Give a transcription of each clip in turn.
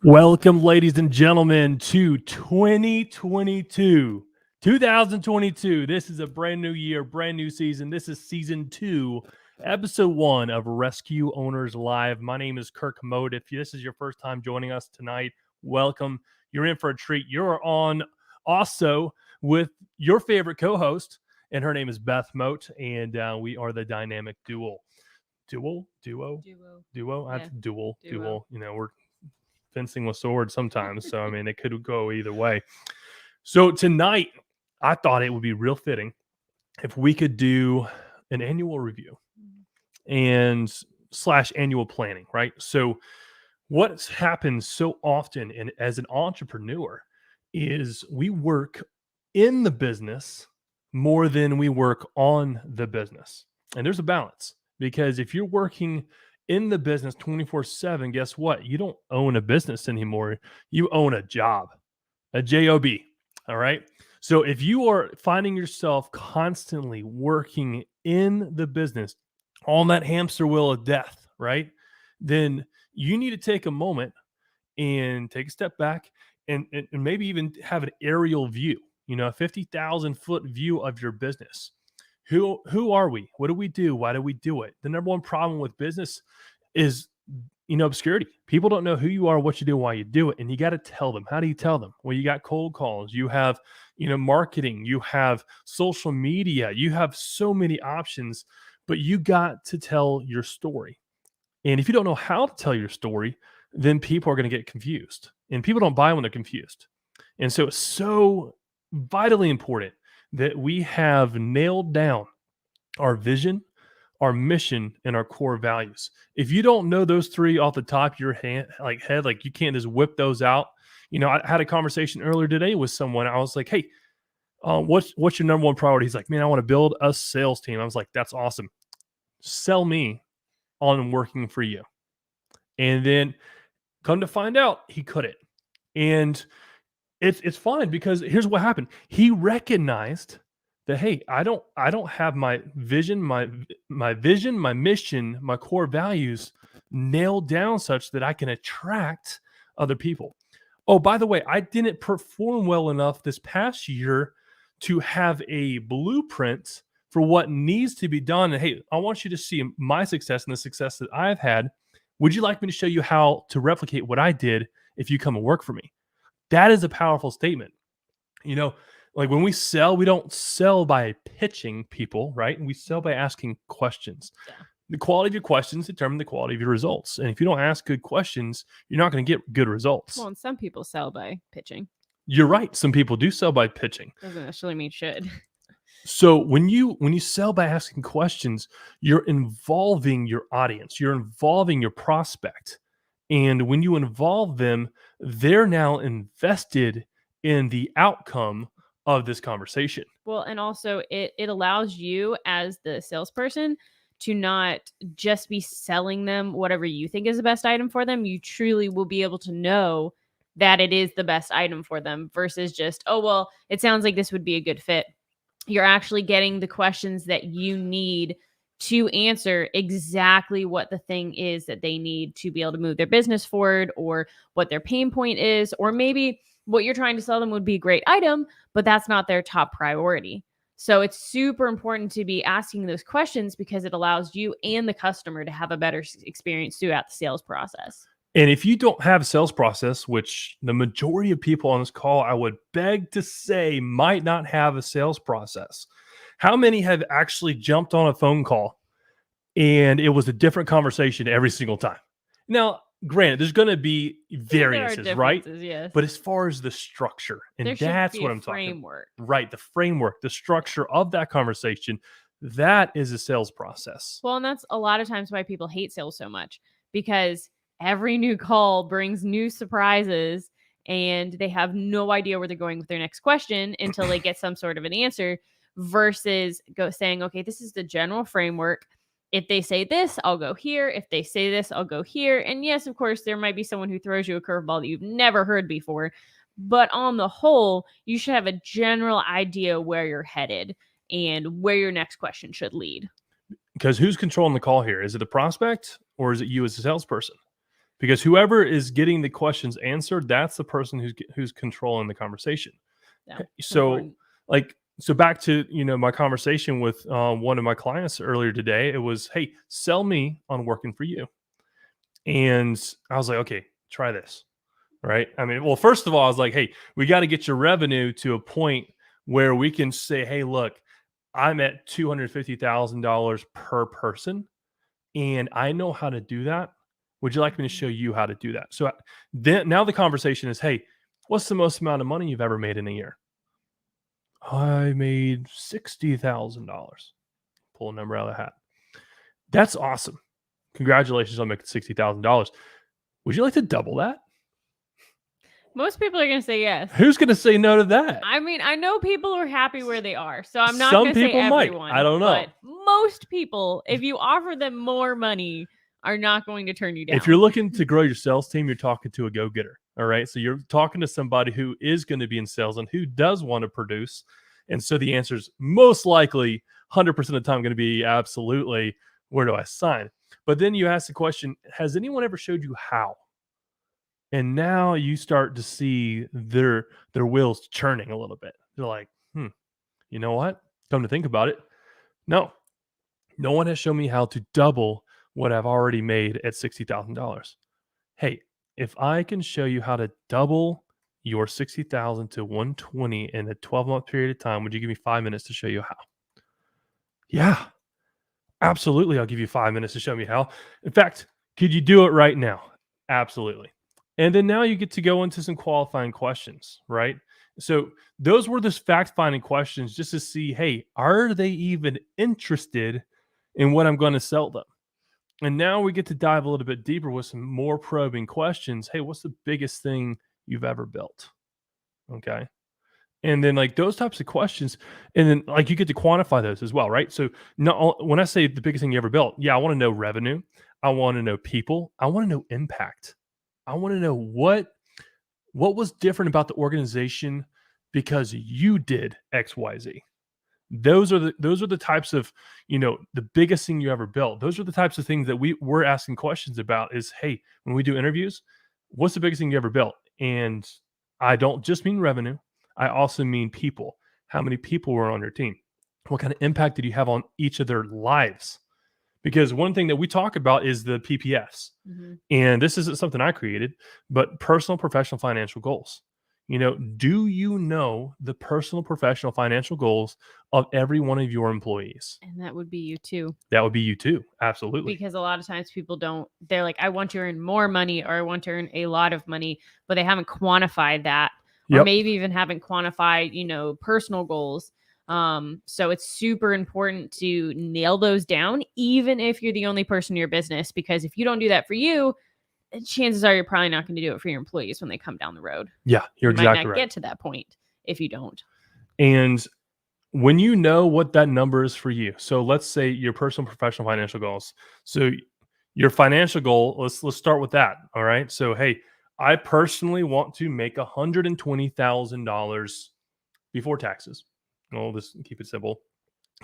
Welcome, ladies and gentlemen, to 2022. This is a brand new year, brand new season. This is season 2, episode 1 of Rescue Owners Live. My name is Kirk Mote. If this is your first time joining us tonight, welcome. You're in for a treat. You're on also with your favorite co-host, and her name is Beth Mote, and we are the dynamic duo. Duo. Yeah. Dual. Duo. We're fencing with swords sometimes. So, I mean, it could go either way. So tonight, I thought it would be real fitting if we could do an annual review and / annual planning, right? So what's happened so often as an entrepreneur is we work in the business more than we work on the business. And there's a balance, because if you're working in the business 24/7, guess what? You don't own a business anymore. You own a job, a job. All right. So if you are finding yourself constantly working in the business on that hamster wheel of death, right? Then you need to take a moment and take a step back and maybe even have an aerial view, a 50,000 foot view of your business. Who are we? What do we do? Why do we do it? The number one problem with business is obscurity. People don't know who you are, what you do, why you do it, and you got to tell them. How do you tell them? Well, you got cold calls, you have marketing, you have social media, you have so many options, but you got to tell your story. And if you don't know how to tell your story, then people are going to get confused, and people don't buy when they're confused. And so it's so vitally important that we have nailed down our vision, our mission, and our core values. If you don't know those three off the top of your head, you can't just whip those out. I had a conversation earlier today with someone. I was like, "Hey, what's your number one priority?" He's like, "Man, I want to build a sales team." I was like, "That's awesome. Sell me on working for you." And then come to find out, he couldn't. And it's fine, because here's what happened. He recognized that, hey, I don't have my vision, my mission, my core values nailed down such that I can attract other people. Oh, by the way, I didn't perform well enough this past year to have a blueprint for what needs to be done. And hey, I want you to see my success and the success that I've had. Would you like me to show you how to replicate what I did if you come and work for me? That is a powerful statement. Like when we sell, we don't sell by pitching people, right? We sell by asking questions. Yeah. The quality of your questions determine the quality of your results. And if you don't ask good questions, you're not going to get good results. Well, and some people sell by pitching. You're right. Some people do sell by pitching. Doesn't necessarily mean should. So when you sell by asking questions, you're involving your audience, you're involving your prospect. And when you involve them, they're now invested in the outcome of this conversation. Well, and also it allows you as the salesperson to not just be selling them whatever you think is the best item for them. You truly will be able to know that it is the best item for them versus just, oh, well, it sounds like this would be a good fit. You're actually getting the questions that you need to answer exactly what the thing is that they need to be able to move their business forward, or what their pain point is, or maybe what you're trying to sell them would be a great item, but that's not their top priority. So it's super important to be asking those questions, because it allows you and the customer to have a better experience throughout the sales process. And if you don't have a sales process, which the majority of people on this call, I would beg to say, might not have a sales process. How many have actually jumped on a phone call and it was a different conversation every single time? Now, granted, there's going to be variances, right? Yes. But as far as the structure, and that's what I'm talking about. Right, the framework, the structure of that conversation, that is a sales process. Well, and that's a lot of times why people hate sales so much, because every new call brings new surprises, and they have no idea where they're going with their next question until they get some sort of an answer, versus saying, okay, this is the general framework. If they say this, I'll go here. If they say this, I'll go here. And yes, of course, there might be someone who throws you a curveball that you've never heard before. But on the whole, you should have a general idea where you're headed and where your next question should lead. Because who's controlling the call here? Is it the prospect, or is it you as a salesperson? because whoever is getting the questions answered, that's the person who's controlling the conversation. Yeah, So important. so back to my conversation with one of my clients earlier today. It was, hey, sell me on working for you. And I was like, okay, try this. Right. I mean, well, first of all, I was like, hey, we got to get your revenue to a point where we can say, hey, look, I'm at $250,000 per person and I know how to do that. Would you like me to show you how to do that? So then now the conversation is, hey, what's the most amount of money you've ever made in a year? I made $60,000. Pull a number out of the hat. That's awesome. Congratulations on making $60,000. Would you like to double that? Most people are going to say yes. Who's going to say no to that? I mean, I know people are happy where they are, so I'm not Some going to say people might. everyone. I don't know. But most people, if you offer them more money, are not going to turn you down. If you're looking to grow your sales team, you're talking to a go-getter. All right. So you're talking to somebody who is going to be in sales and who does want to produce. And so the answer is most likely 100% of the time going to be absolutely, where do I sign? But then you ask the question, has anyone ever showed you how? And now you start to see their wheels churning a little bit. They're like, you know what? Come to think about it, no one has shown me how to double what I've already made at $60,000. Hey, if I can show you how to double your 60,000 to 120 in a 12-month period of time, would you give me 5 minutes to show you how? Yeah, absolutely. I'll give you 5 minutes to show me how. In fact, could you do it right now? Absolutely. And then now you get to go into some qualifying questions, right? So those were the fact-finding questions just to see, hey, are they even interested in what I'm going to sell them? And now we get to dive a little bit deeper with some more probing questions. Hey, what's the biggest thing you've ever built? Okay. And then like those types of questions, and then like you get to quantify those as well, right? So when I say the biggest thing you ever built, yeah, I want to know revenue. I want to know people. I want to know impact. I want to know what was different about the organization because you did XYZ. Those are the types of, the biggest thing you ever built. Those are the types of things that we're asking questions about is, hey, when we do interviews, what's the biggest thing you ever built? And I don't just mean revenue. I also mean people. How many people were on your team? What kind of impact did you have on each of their lives? Because one thing that we talk about is the PPFs. Mm-hmm. And this isn't something I created, but personal, professional, financial goals. Do you know the personal, professional, financial goals of every one of your employees? And that would be you too. That would be you too. Absolutely. Because a lot of times people don't, they're like, I want to earn more money or I want to earn a lot of money, but they haven't quantified that or maybe even haven't quantified, personal goals. So it's super important to nail those down, even if you're the only person in your business, because if you don't do that for you, chances are you're probably not going to do it for your employees when they come down the road. Yeah, you're exactly right. You might not get to that point if you don't. And when you know what that number is for you, so let's say your personal, professional, financial goals. So your financial goal, let's start with that. All right. So hey, I personally want to make $120,000 before taxes. Well, let's keep it simple.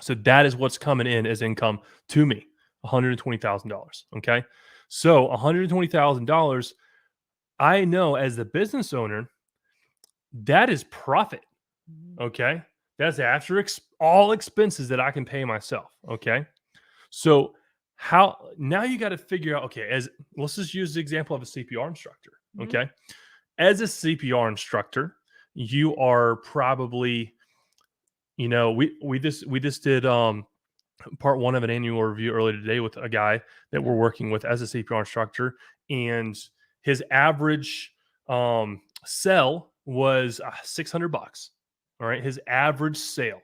So that is what's coming in as income to me, $120,000. Okay. So $120,000, I know as the business owner, that is profit. Okay. That's after all expenses that I can pay myself. Okay. So how now you got to figure out, okay, let's just use the example of a CPR instructor. Okay. Mm-hmm. As a CPR instructor, you are probably, we just did part one of an annual review earlier today with a guy that we're working with as a CPR instructor, and his average sell was $600. All right, his average sale,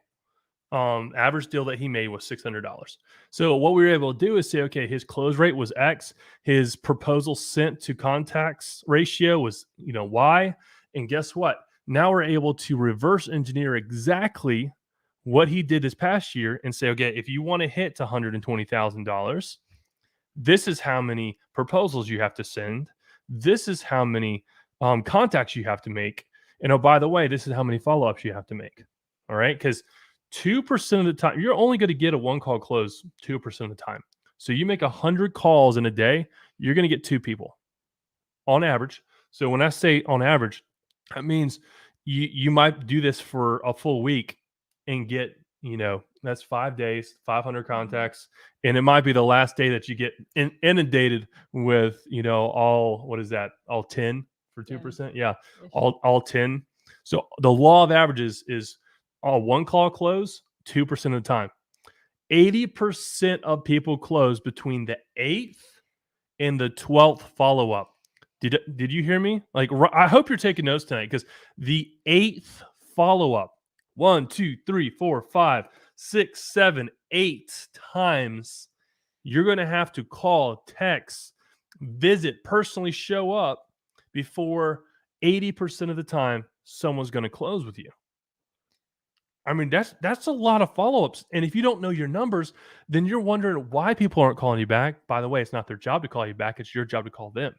average deal that he made was $600. So what we were able to do is say, okay, his close rate was X, his proposal sent to contacts ratio was Y, and guess what? Now we're able to reverse engineer exactly what he did this past year and say, okay, if you want to hit to $120,000, this is how many proposals you have to send. This is how many contacts you have to make. And oh, by the way, this is how many follow-ups you have to make. All right. Because 2% of the time, you're only going to get a one call close 2% of the time. So you make 100 calls in a day, you're going to get 2 people. on average. So when I say on average, that means you might do this for a full week and get, that's 5 days, 500 contacts, and it might be the last day that you get inundated with, all, what is that? All 10 for 2%. Yeah. All 10. So the law of averages is one call close 2% of the time. 80% of people close between the 8th and the 12th follow-up. Did you hear me? Like, I hope you're taking notes tonight, because the 8th follow-up, 1, 2, 3, 4, 5, 6, 7, 8 times, you're going to have to call, text, visit, personally show up before 80% of the time someone's going to close with you. I mean, that's a lot of follow-ups. And if you don't know your numbers, then you're wondering why people aren't calling you back. By the way, it's not their job to call you back. It's your job to call them.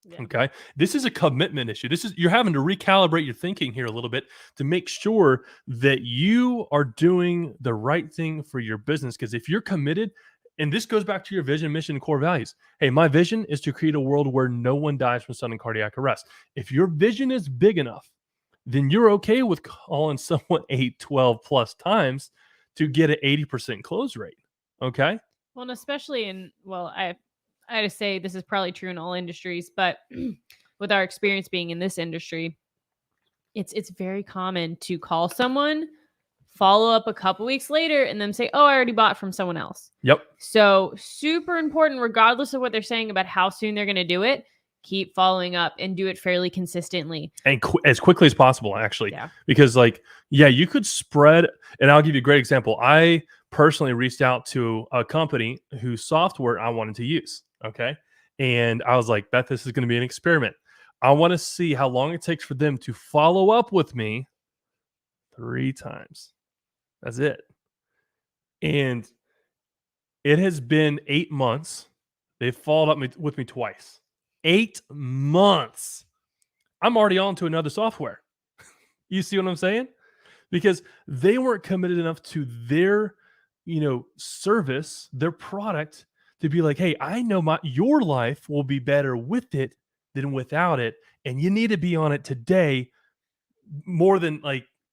Yeah. Okay. This is a commitment issue. You're having to recalibrate your thinking here a little bit to make sure that you are doing the right thing for your business. Because if you're committed, and this goes back to your vision, mission, and core values. Hey, my vision is to create a world where no one dies from sudden cardiac arrest. If your vision is big enough, then you're okay with calling someone 8, 12 plus times to get an 80% close rate. Okay. Well, and especially I had to say this is probably true in all industries, but with our experience being in this industry, it's very common to call someone, follow up a couple weeks later, and then say, "Oh, I already bought from someone else." Yep. So super important, regardless of what they're saying about how soon they're going to do it. Keep following up and do it fairly consistently and as quickly as possible, actually. Yeah. Because you could spread, and I'll give you a great example. I personally reached out to a company whose software I wanted to use. Okay. And I was like, Beth, this is going to be an experiment. I want to see how long it takes for them to follow up with me 3 times. That's it. And it has been 8 months. They've followed up with me twice. 8 months. I'm already on to another software. You see what I'm saying? Because they weren't committed enough to their, service, their product, to be like, hey, I know your life will be better with it than without it. And you need to be on it today more than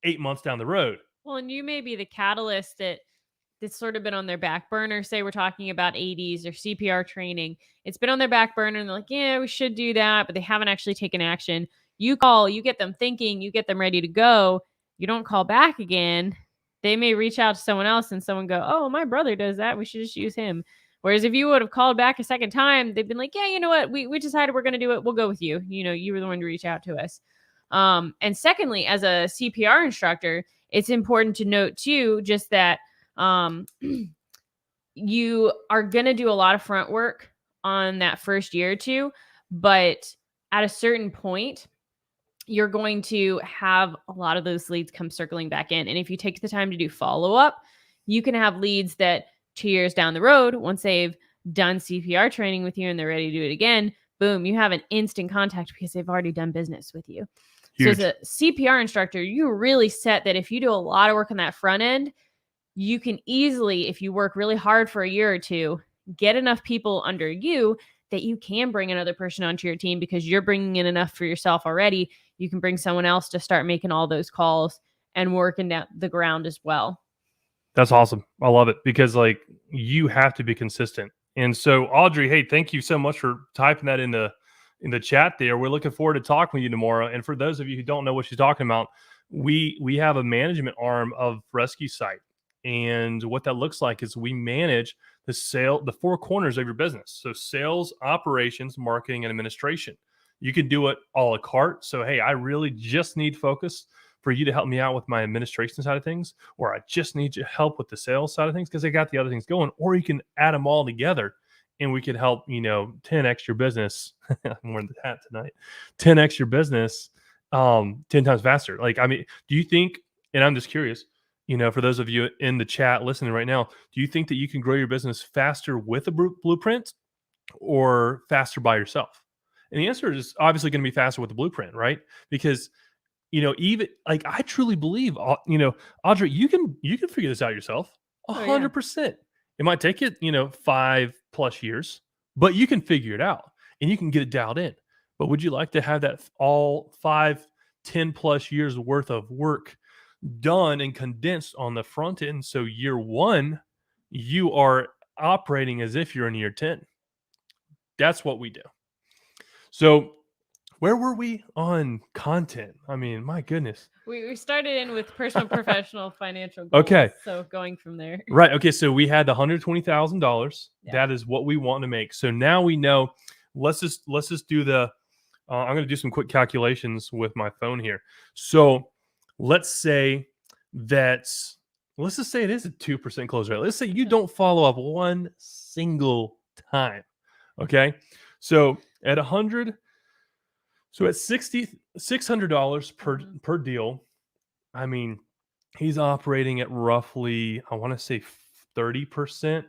8 months down the road. Well, and you may be the catalyst that's sort of been on their back burner. Say we're talking about 80s or CPR training. It's been on their back burner and they're like, yeah, we should do that, but they haven't actually taken action. You call, you get them thinking, you get them ready to go. You don't call back again. They may reach out to someone else and someone go, oh, my brother does that. We should just use him. Whereas if you would have called back a second time, they've been like, yeah, you know what? We decided we're going to do it. We'll go with you. You were the one to reach out to us. And secondly, as a CPR instructor, it's important to note too, just that you are going to do a lot of front work on that first year or two, but at a certain point, you're going to have a lot of those leads come circling back in. And if you take the time to do follow-up, you can have leads that 2 years down the road, once they've done CPR training with you and they're ready to do it again, boom, you have an instant contact because they've already done business with you. Huge. So as a CPR instructor, you're really set that if you do a lot of work on that front end, you can easily, if you work really hard for a year or two, get enough people under you that you can bring another person onto your team because you're bringing in enough for yourself already. You can bring someone else to start making all those calls and working down the ground as well. That's awesome. I love it because you have to be consistent. And so Audrey, hey, thank you so much for typing that in the chat there. We're looking forward to talking with you tomorrow. And for those of you who don't know what she's talking about, we have a management arm of Rescue Site. And what that looks like is we manage the 4 corners of your business. So sales, operations, marketing, and administration. You can do it a la carte. So, hey, I really just need focus for you to help me out with my administration side of things, or I just need your help with the sales side of things because I got the other things going, or you can add them all together and we can help, 10x your business. I'm wearing the hat tonight. 10x your business 10 times faster. Do you think, and I'm just curious, for those of you in the chat listening right now, do you think that you can grow your business faster with a blueprint or faster by yourself? And the answer is obviously going to be faster with the blueprint, right? Because, even I truly believe, Audrey, you can figure this out yourself 100%. It might take you, 5+ years, but you can figure it out and you can get it dialed in. But would you like to have that all 5, 10 plus years worth of work done and condensed on the front end? So year one, you are operating as if you're in year 10. That's what we do. So where were we on content? I mean, my goodness. We started in with personal, professional, financial goals. Okay. So going from there. Right. Okay. So we had the $120,000. Yeah. That is what we want to make. So now we know. Let's just do the. I'm going to do some quick calculations with my phone here. So let's say let's just say it is a 2% close rate. Let's say you don't follow up one single time. Okay. So at 100, so at $600 per deal, I mean, he's operating at roughly, I want to say 30%.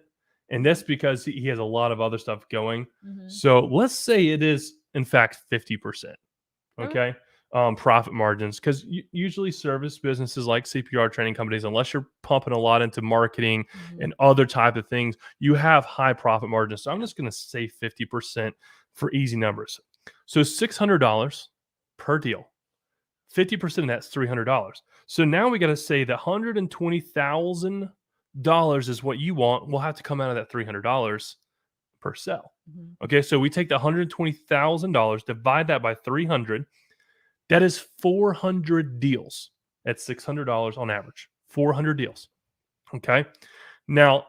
And that's because he has a lot of other stuff going. So let's say it is, in fact, 50%. Okay. Profit margins. Because usually service businesses like CPR training companies, unless you're pumping a lot into marketing and other type of things, you have high profit margins. So I'm just going to say 50% for easy numbers. So $600 per deal. 50% of that's $300. So now we got to say that $120,000 is what you want. We'll have to come out of that $300 per sell. Okay, so we take the $120,000, divide that by 300. That is 400 deals at $600 on average. 400 deals. Okay, now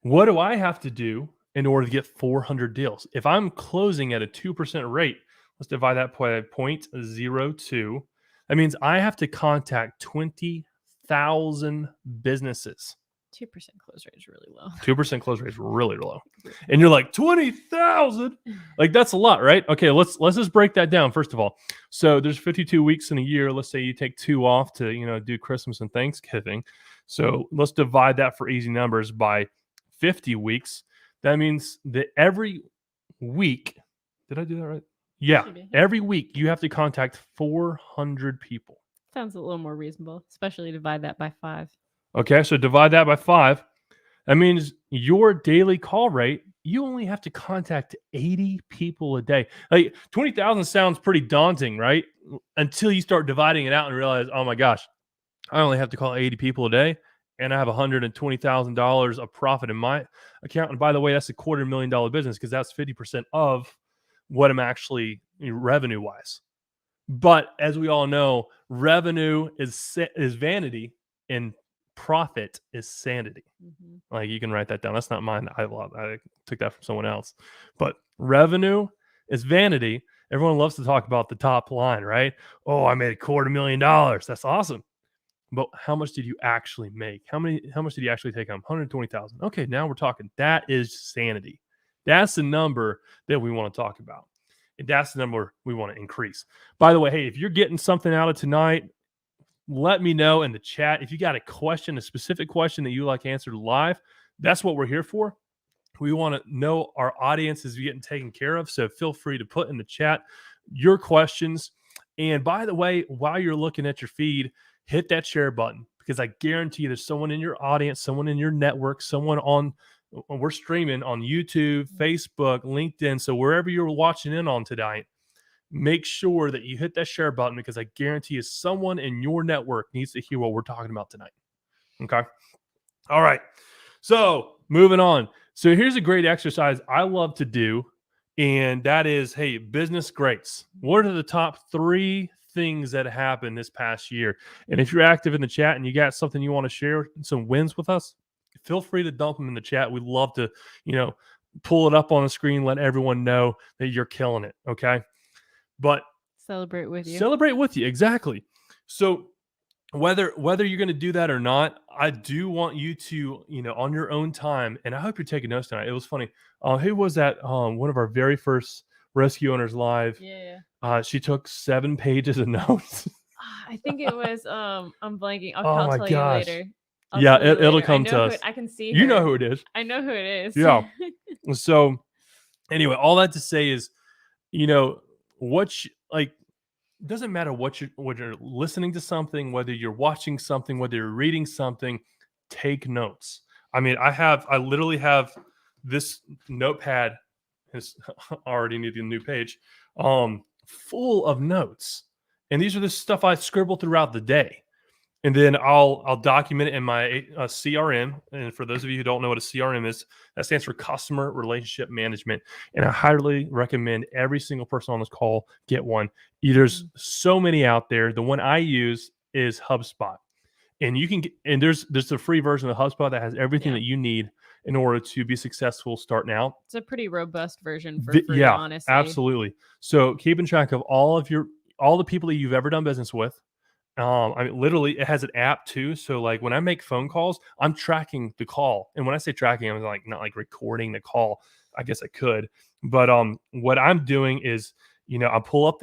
what do I have to do in order to get 400 deals? If I'm closing at a 2% rate, let's divide that by 0.02. That means I have to contact 20,000 businesses. 2% close rate is really low. 2% close rate is really low. And you're like, 20,000? Like, that's a lot, right? Okay, let's just break that down, first of all. So there's 52 weeks in a year. Let's say you take 2 off to, do Christmas and Thanksgiving. So let's divide that for easy numbers by 50 weeks. That means that every week, did I do that right? Yeah, every week you have to contact 400 people. Sounds a little more reasonable, especially divide that by 5. Okay, so divide that by 5. That means your daily call rate, you only have to contact 80 people a day. Like 20,000 sounds pretty daunting, right? Until you start dividing it out and realize, oh my gosh, I only have to call 80 people a day and I have $120,000 of profit in my account. And by the way, that's a $250,000 business because that's 50% of what I'm actually revenue wise. But as we all know, revenue is vanity and profit is sanity. Like, you can write that down. That's not mine. I took that from someone else. But revenue is vanity. Everyone loves to talk about the top line, right? Oh, I made $250,000. That's awesome. But how much did you actually make? How much did you actually take home? 120,000. Okay, now we're talking. That is sanity. That's the number that we want to talk about. And that's the number we want to increase. By the way, hey, if you're getting something out of tonight, let me know in the chat. If you got a question, a specific question that you like answered live, that's what we're here for. We want to know our audience is getting taken care of. So feel free to put in the chat your questions. And by the way, while you're looking at your feed, hit that share button, because I guarantee you there's someone in your audience, someone in your network, someone we're streaming on YouTube, Facebook, LinkedIn. So wherever you're watching in on tonight, make sure that you hit that share button, because I guarantee you someone in your network needs to hear what we're talking about tonight. Okay. All right. So moving on. So here's a great exercise I love to do. And that is, hey, business greats. What are the top 3 things that happened this past year? And if you're active in the chat and you got something you want to share, some wins with us, feel free to dump them in the chat. We'd love to, pull it up on the screen, let everyone know that you're killing it. Okay. But celebrate with you. Exactly. So whether you're going to do that or not, I do want you to, on your own time, and I hope you're taking notes tonight. It was funny. Who was that? One of our very first Rescue Owners Live. Yeah. She took 7 pages of notes. I think it was, I'm blanking. I'll tell you later. It'll come to us. I can see her. You know who it is. I know who it is. Yeah. So anyway, all that to say is, doesn't matter whether you're listening to something, whether you're watching something, whether you're reading something, take notes. I mean, I literally have this notepad It's already needing a new page. Full of notes. And these are the stuff I scribble throughout the day. And then I'll document it in my CRM. And for those of you who don't know what a CRM is, that stands for Customer Relationship Management. And I highly recommend every single person on this call get one. There's so many out there. The one I use is HubSpot. And you can get, and there's a free version of HubSpot that has everything that you need in order to be successful starting out. It's a pretty robust version for free, honestly. Absolutely. So keeping track of all the people that you've ever done business with. I mean, literally, it has an app too. So, like, when I make phone calls, I'm tracking the call. And when I say tracking, I'm like not like recording the call. I guess I could, but what I'm doing is, I pull up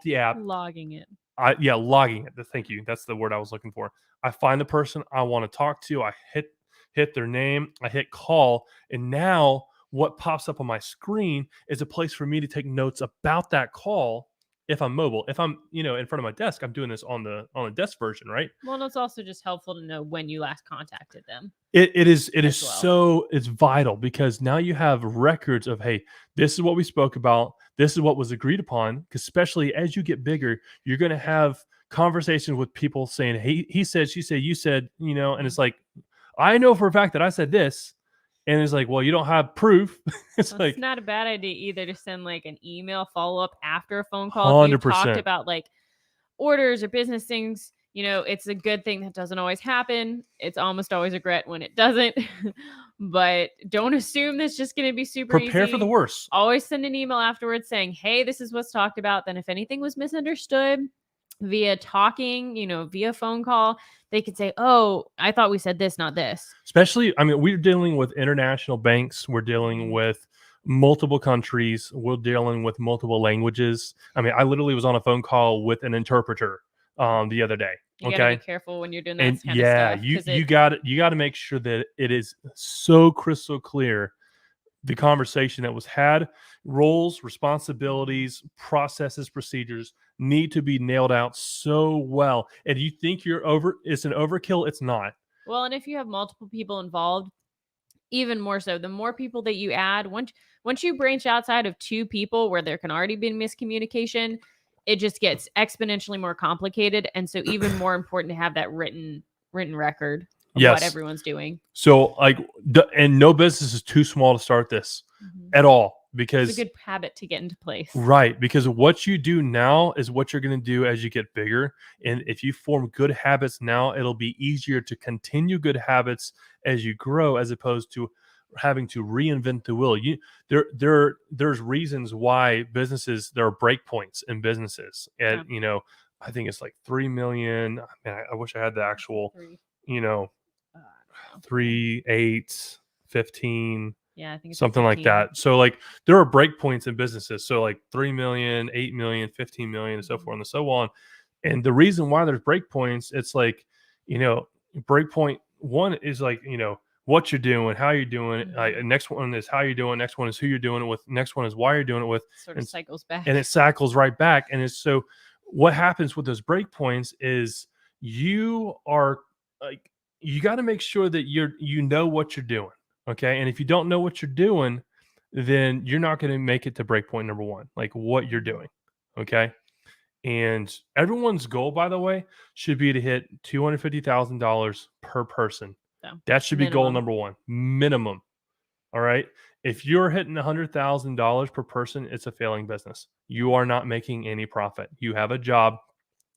the app, logging it. Logging it. Thank you. That's the word I was looking for. I find the person I want to talk to. I hit their name. I hit call, and now what pops up on my screen is a place for me to take notes about that call. If I'm mobile, if I'm, in front of my desk, I'm doing this on the desk version, right? Well, and it's also just helpful to know when you last contacted them. It is so it's vital, because now you have records of, hey, this is what we spoke about. This is what was agreed upon. Because especially as you get bigger, you're going to have conversations with people saying, hey, he said, she said, you said, and it's like, I know for a fact that I said this. And it's like, well, you don't have proof. It's not a bad idea either to send like an email follow-up after a phone call. 100%. If you've talked about like orders or business things, it's a good thing that doesn't always happen. It's almost always a regret when it doesn't. But don't assume that's just going to be super easy. Prepare for the worst. Always send an email afterwards saying, hey, this is what's talked about. Then if anything was misunderstood via talking, via phone call, they could say, oh, I thought we said this, not this. Especially, I mean, we're dealing with international banks. We're dealing with multiple countries. We're dealing with multiple languages. I mean, I literally was on a phone call with an interpreter the other day. You gotta be careful when you're doing that kind of stuff. You got to make sure that it is so crystal clear, the conversation that was had. Roles, responsibilities, processes, procedures need to be nailed out so well. And you think it's an overkill, it's not. Well, and if you have multiple people involved, even more so, the more people that you add, once you branch outside of 2 people where there can already be miscommunication, it just gets exponentially more complicated. And so even more important to have that written record of what everyone's doing. So and no business is too small to start this at all, because it's a good habit to get into place. Right. Because what you do now is what you're going to do as you get bigger. And if you form good habits now, it'll be easier to continue good habits as you grow, as opposed to having to reinvent the wheel. There's reasons why there are break points in businesses. And, I think it's like 3 million. Man, I wish I had the actual, 3, 8, 15. Yeah, I think it's something 15. like that. So like there are break points in businesses. So like 3 million, 8 million, 15 million, and so forth and so on. And the reason why there's break points, it's like, break point 1 is like, what you're doing, how you're doing it. Next one is how you're doing. Next one is who you're doing it with. Next one is why you're doing it with. Sort of cycles back. And it cycles right back. And it's so what happens with those break points is you are like, you got to make sure that you know what you're doing. Okay. And if you don't know what you're doing, then you're not going to make it to breakpoint number 1, like what you're doing. Okay. And everyone's goal, by the way, should be to hit $250,000 per person. So, that should be goal number 1, minimum. All right. If you're hitting $100,000 per person, it's a failing business. You are not making any profit. You have a job.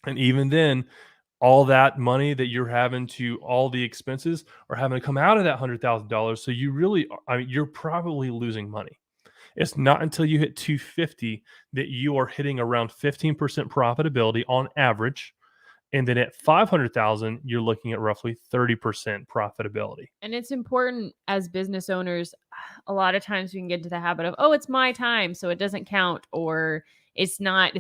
And even then, all that money that you're having to, all the expenses are having to come out of that $100,000. So you're probably losing money. It's not until you hit 250 that you are hitting around 15% profitability on average. And then at 500,000, you're looking at roughly 30% profitability. And it's important as business owners, a lot of times we can get into the habit of, oh, it's my time, so it doesn't count, or it's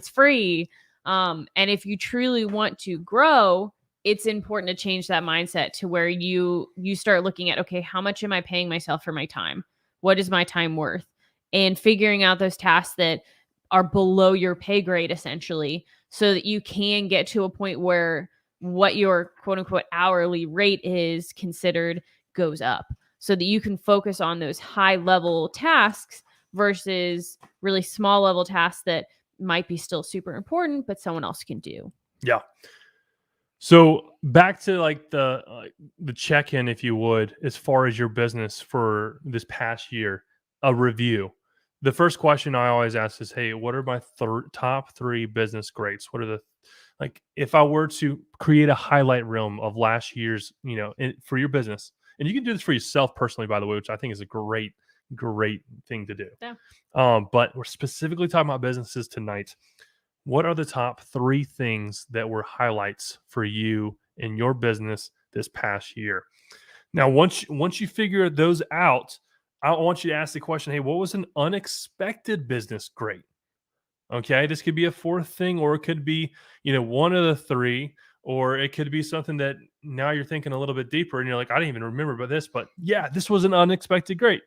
free. And if you truly want to grow, it's important to change that mindset to where you start looking at, okay, how much am I paying myself for my time? What is my time worth? And figuring out those tasks that are below your pay grade, essentially, so that you can get to a point where what your quote unquote hourly rate is considered goes up, so that you can focus on those high level tasks versus really small level tasks that might be still super important, but someone else can do. Yeah. So back to like the check-in, if you would, as far as your business for this past year, a review. The first question I always ask is, "Hey, what are my top 3 business greats? What are the like if I were to create a highlight reel of last year's, for your business, and you can do this for yourself personally, by the way, which I think is a great thing to do. Yeah. But we're specifically talking about businesses tonight. What are the top 3 things that were highlights for you in your business this past year? Now, once you figure those out, I want you to ask the question, hey, what was an unexpected business great? Okay, this could be a 4th thing, or it could be, one of the 3, or it could be something that now you're thinking a little bit deeper and you're like, I didn't even remember about this, but yeah, this was an unexpected great.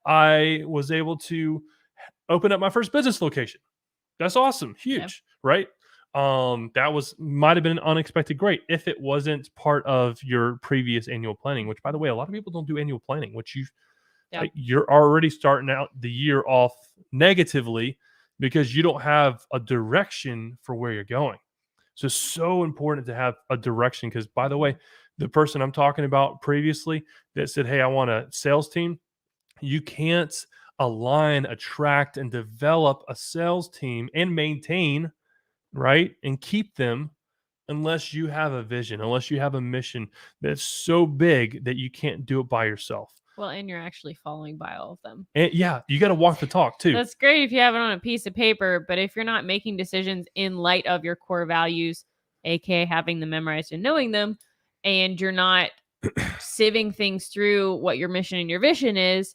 I was able to open up my first business location. That's awesome. Huge, right? That might have been an unexpected great if it wasn't part of your previous annual planning, which by the way, a lot of people don't do annual planning, which you're already starting out the year off negatively because you don't have a direction for where you're going. So important to have a direction because by the way, the person I'm talking about previously that said, hey, I want a sales team, you can't align, attract, and develop a sales team and maintain, right? And keep them unless you have a vision, unless you have a mission that's so big that you can't do it by yourself. Well, and you're actually following by all of them. And yeah, you got to walk the talk too. That's great if you have it on a piece of paper, but if you're not making decisions in light of your core values, aka having them memorized and knowing them, and you're not sieving things through what your mission and your vision is,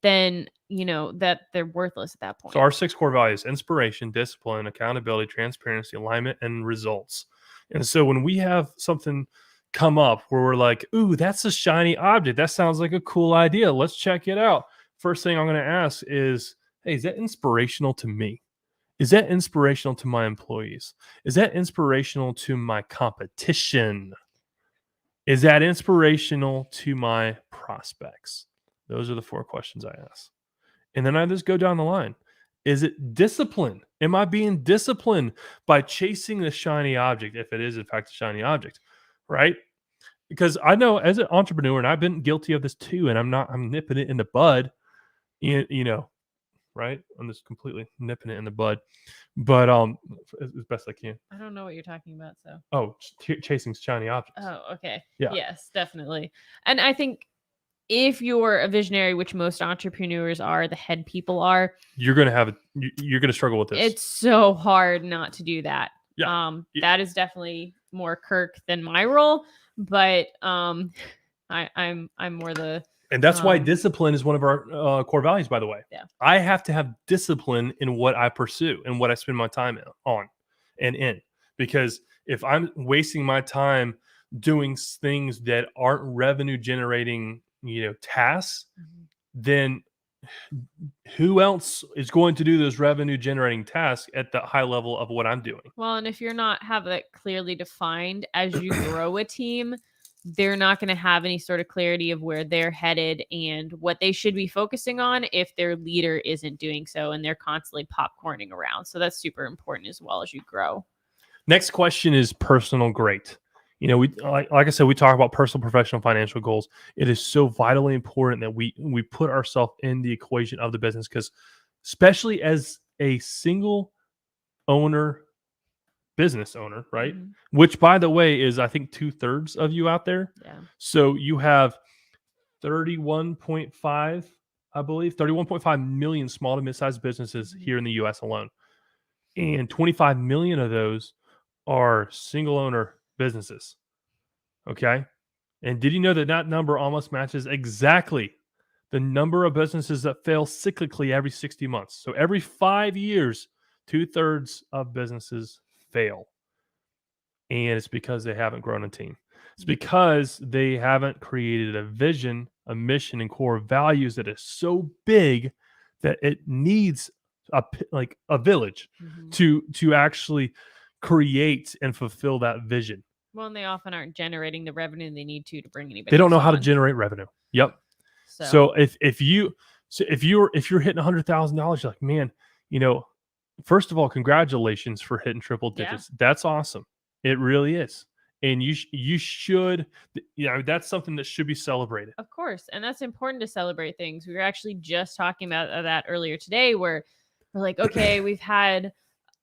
then that they're worthless at that point. So our 6 core values: inspiration, discipline, accountability, transparency, alignment, and results. And so when we have something come up where we're like, ooh, that's a shiny object, that sounds like a cool idea, let's check it out. First thing I'm going to ask is, hey, is that inspirational to me? Is that inspirational to my employees? Is that inspirational to my competition? Is that inspirational to my prospects? Those are the 4 questions I ask. And then I just go down the line. Is it discipline? Am I being disciplined by chasing the shiny object, if it is in fact a shiny object, right? Because I know as an entrepreneur, and I've been guilty of this too, and I'm nipping it in the bud, right? I'm just completely nipping it in the bud, but as best I can. I don't know what you're talking about, so. Oh, chasing shiny objects. Oh, okay. Yeah. Yes, definitely. And I think if you're a visionary, which most entrepreneurs are, the head people are, you're gonna struggle with this. It's so hard not to do that. Yeah. That is definitely more Kirk than my role, but I'm more the. And that's why discipline is one of our core values, by the way. Yeah. I have to have discipline in what I pursue and what I spend my time on and in. Because if I'm wasting my time doing things that aren't revenue generating, tasks, then who else is going to do those revenue generating tasks at the high level of what I'm doing? Well, and if you're not have that clearly defined as you grow a team, they're not going to have any sort of clarity of where they're headed and what they should be focusing on if their leader isn't doing so and they're constantly popcorning around. So that's super important as well as you grow. Next question is personal great. We like I said, we talk about personal, professional, financial goals. It is so vitally important that we put ourselves in the equation of the business, because especially as a single business owner, right? Mm-hmm. Which, by the way, is I think 2/3 of you out there. Yeah. So you have 31.5 million small to mid-sized businesses here in the U.S. alone, and 25 million of those are single owner businesses. Okay. And did you know that number almost matches exactly the number of businesses that fail cyclically every 60 months? So every 5 years, 2/3 of businesses fail. And it's because they haven't grown a team. It's because they haven't created a vision, a mission, and core values that is so big that it needs a village to actually create and fulfill that vision. Well, and they often aren't generating the revenue they need to bring anybody. They don't know how to generate revenue. Yep. So if you So if you're hitting $100,000, you're like, man, you know, first of all, congratulations for hitting triple Yeah. digits. That's awesome. It really is. And you should, you know, that's something that should be celebrated. Of course. And that's important to celebrate things. We were actually just talking about that earlier today, where we're like, okay, we've had,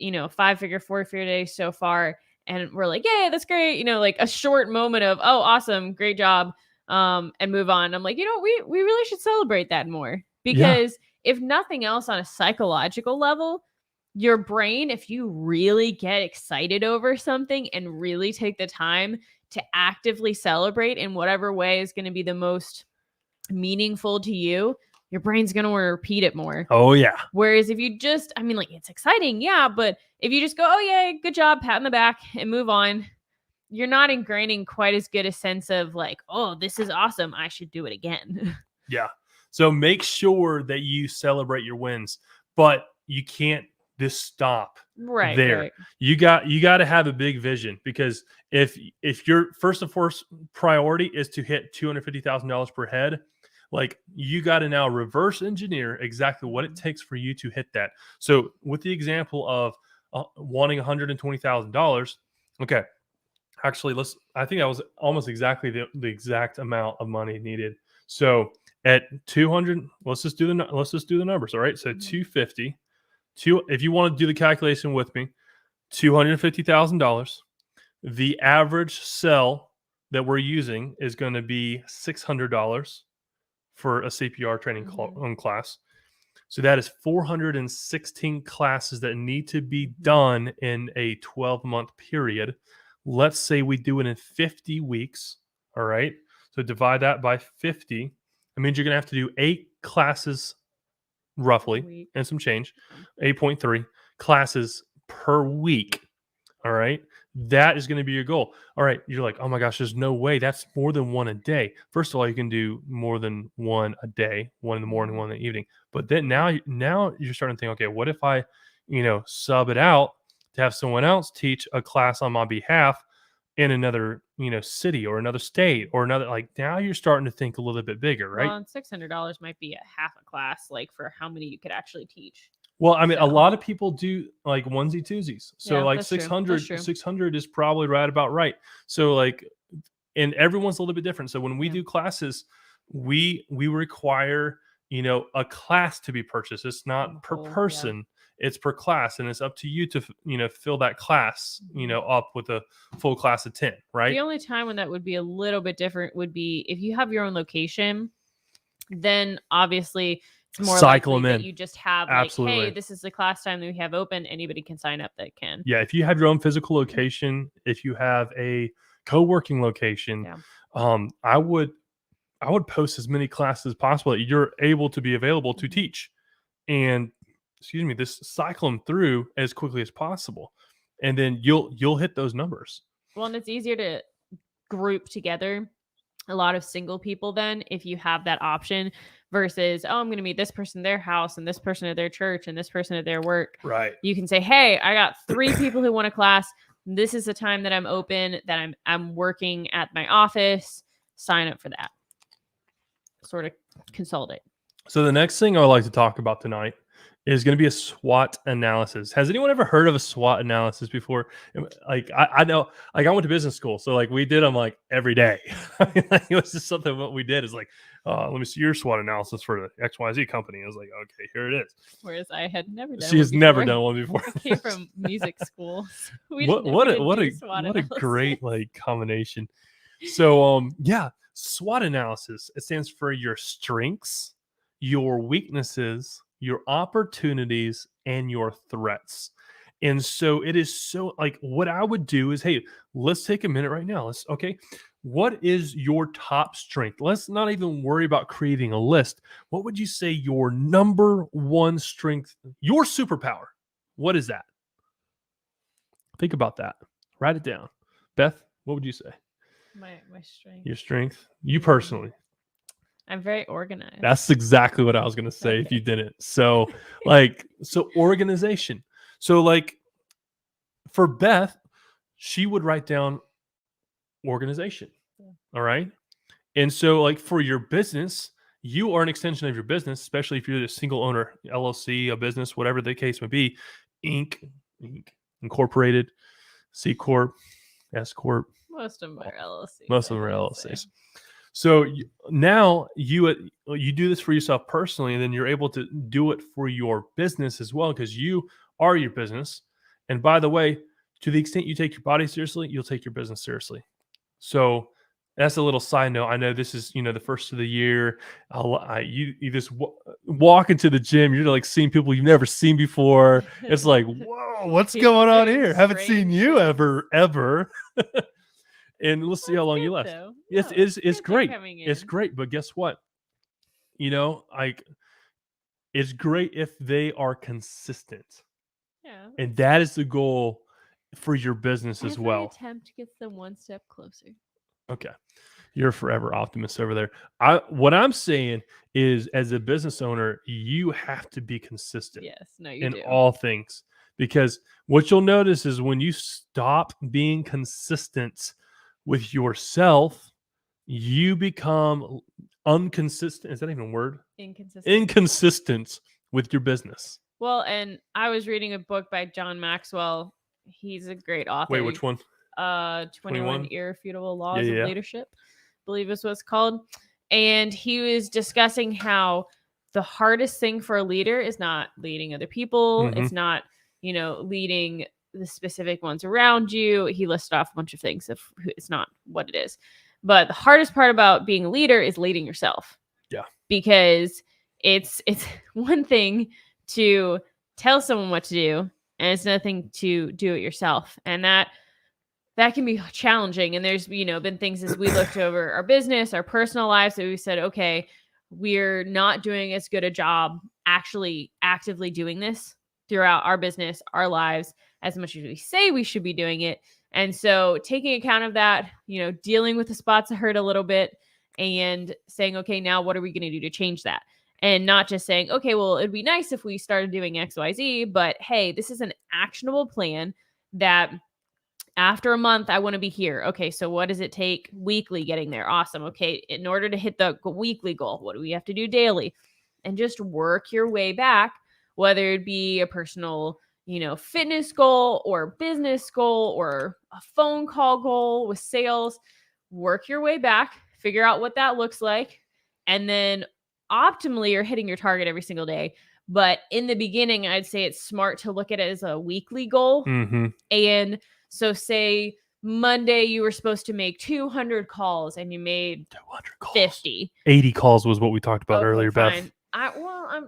5-figure, 4-figure days so far. And we're like, yay, that's great. Like a short moment of, oh, awesome, great job. And move on. I'm like, we really should celebrate that more, Yeah. because if nothing else, on a psychological level, your brain, if you really get excited over something and really take the time to actively celebrate in whatever way is going to be the most meaningful to you, your brain's going to want to repeat it more. Oh, yeah. Whereas if you just, it's exciting, yeah, but if you just go, oh, yeah, good job, pat in the back, and move on, you're not ingraining quite as good a sense of like, oh, this is awesome, I should do it again. Yeah. So make sure that you celebrate your wins, but you can't just stop Right. there. Right. You got to have a big vision, because if your first and foremost priority is to hit $250,000 per head, like you got to now reverse engineer exactly what it takes for you to hit that. So with the example of wanting $120,000, okay, actually I think that was almost exactly the exact amount of money needed. So at 200, let's just do the numbers. All right. So 250, if you want to do the calculation with me, $250,000. The average sell that we're using is going to be $600 for a CPR training class. So that is 416 classes that need to be done in a 12-month period. Let's say we do it in 50 weeks. All right. So divide that by 50. That means you're going to have to do 8 classes roughly and some change, 8.3 classes per week. All right. That is going to be your goal. All right. You're like, oh my gosh, there's no way. That's more than one a day. First of all, you can do more than one a day, one in the morning, one in the evening. But then now you're starting to think, okay, what if I, sub it out to have someone else teach a class on my behalf in another, city or another state or another, like now you're starting to think a little bit bigger, right? Well, and $600 might be a half a class, like for how many you could actually teach. Well, I mean, a lot of people do like onesie twosies. So Yeah, like that's true. 600 is probably right about right. So like, and everyone's a little bit different. So when we do classes, we require, a class to be purchased. It's not per person, it's per class. And it's up to you to, fill that class, up with a full class of 10, right? The only time when that would be a little bit different would be if you have your own location, then obviously it's more cycle likely them in. That you just have Absolutely. Like, hey, this is the class time that we have open. Anybody can sign up that can. Yeah, if you have your own physical location, if you have a co-working location, I would post as many classes as possible that you're able to be available to teach, and just cycle them through as quickly as possible, and then you'll hit those numbers. Well, and it's easier to group together a lot of single people then if you have that option versus, oh, I'm going to meet this person at their house and this person at their church and this person at their work. Right. You can say, hey, I got 3 people who want a class. This is the time that I'm open, that I'm working at my office. Sign up for that. Sort of consolidate. So the next thing I would like to talk about tonight is going to be a SWOT analysis. Has anyone ever heard of a SWOT analysis before? Like I know, like I went to business school, so like we did them like every day. Like, it was just something what we did is like, let me see your SWOT analysis for the XYZ company. I was like, okay, here it is. Whereas I had never done. She has never done one before. I came from music school. So what a great like combination. So SWOT analysis. It stands for your strengths, your weaknesses, your opportunities, and your threats. And so it is so like what I would do is, hey, let's take a minute right now. What is your top strength? Let's not even worry about creating a list. What would you say your number one strength, your superpower? What is that? Think about that. Write it down. Beth, what would you say? My strength. Your strength? You personally. I'm very organized. That's exactly what I was going to say if you didn't. So organization. So like for Beth, she would write down organization. Yeah. All right. And so like for your business, you are an extension of your business, especially if you're a single owner, LLC, a business, whatever the case may be, Inc., Incorporated, C Corp, S Corp. Most of them are LLCs. Most of them I are would say. LLCs. So now you do this for yourself personally, and then you're able to do it for your business as well, because you are your business. And by the way, to the extent you take your body seriously, you'll take your business seriously. So that's a little side note. I know this is, the first of the year. You just walk into the gym. You're like seeing people you've never seen before. It's like, whoa, what's People going on doing here? Haven't seen strange you things. ever. And let's see how That's long you good, last. though. It's No, it's good it's they're great. coming It's in. great. But guess what? Like it's great if they are consistent. Yeah. And that is the goal for your business as Every well. attempt gets them one step closer. Okay. You're a forever optimist over there. What I'm saying is, as a business owner, you have to be consistent Yes. No, you in do. all things, because what you'll notice is when you stop being consistent with yourself, you become inconsistent. Is that even a word? Inconsistent. Inconsistent with your business. Well, and I was reading a book by John Maxwell. He's a great author. Wait, which one? 21 21? Irrefutable Laws of Yeah. Leadership, I believe is what it's called. And he was discussing how the hardest thing for a leader is not leading other people. Mhm. It's not, leading the specific ones around you. He listed off a bunch of things. It's not what it is. But the hardest part about being a leader is leading yourself. Yeah. Because it's one thing to tell someone what to do, and it's nothing to do it yourself. And that can be challenging. And there's, been things as we looked over our business, our personal lives, that we said, okay, we're not doing as good a job actually actively doing this throughout our business, our lives, as much as we say we should be doing it. And so taking account of that, dealing with the spots that hurt a little bit and saying, okay, now what are we going to do to change that? And not just saying, okay, well, it'd be nice if we started doing XYZ, but hey, this is an actionable plan that after a month, I want to be here. Okay, so what does it take weekly getting there? Awesome. Okay, in order to hit the weekly goal, what do we have to do daily? And just work your way back, whether it be a personal, fitness goal or business goal or a phone call goal with sales. Work your way back, figure out what that looks like, and then optimally you're hitting your target every single day. But in the beginning, I'd say it's smart to look at it as a weekly goal. Mm-hmm. And so say Monday you were supposed to make 200 calls and you made 200 calls. 50. 80 calls was what we talked about Okay, earlier, fine. Beth.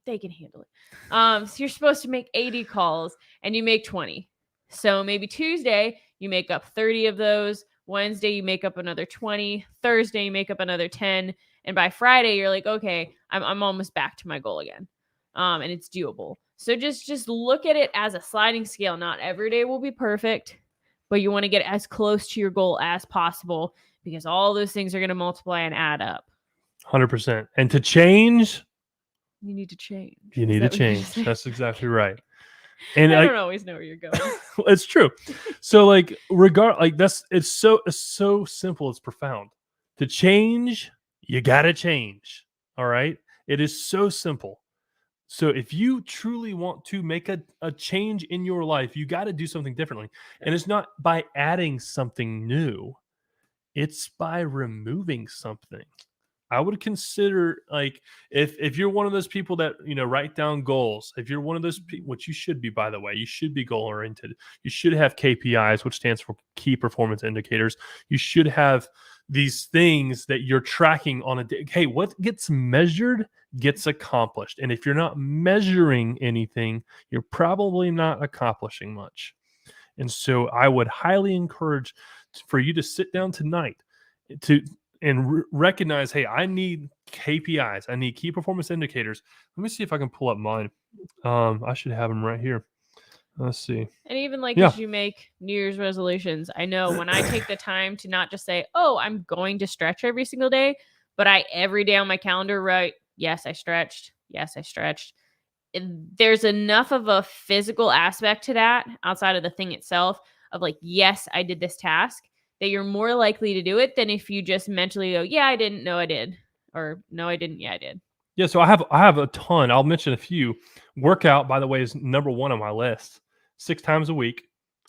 They can handle it. So you're supposed to make 80 calls and you make 20. So maybe Tuesday you make up 30 of those. Wednesday you make up another 20. Thursday you make up another 10. And by Friday you're like, okay, I'm almost back to my goal again. And it's doable. So just look at it as a sliding scale. Not every day will be perfect, but you want to get as close to your goal as possible, because all those things are going to multiply and add up. 100%. And to change, you need to change. You need to change. That's exactly right. And I don't always know where you're going. It's true. So it's so simple. It's profound. To change, you got to change. All right. It is so simple. So if you truly want to make a change in your life, you got to do something differently. And it's not by adding something new. It's by removing something. I would consider, like, if you're one of those people that, write down goals, if you're one of those people, which you should be, by the way, you should be goal oriented. You should have KPIs, which stands for key performance indicators. You should have these things that you're tracking on a day. Hey, what gets measured gets accomplished. And if you're not measuring anything, you're probably not accomplishing much. And so I would highly encourage for you to sit down tonight and recognize, hey, I need KPIs. I need key performance indicators. Let me see if I can pull up mine. I should have them right here. Let's see. And even as you make New Year's resolutions, I know when I take the time to not just say, oh, I'm going to stretch every single day, but every day on my calendar write, yes, I stretched. Yes, I stretched. There's enough of a physical aspect to that outside of the thing itself of yes, I did this task, that you're more likely to do it than if you just mentally go, yeah, I didn't know I did. Or no, I didn't. Yeah, I did. Yeah, so I have a ton. I'll mention a few. Workout, by the way, is number one on my list. 6 times a week.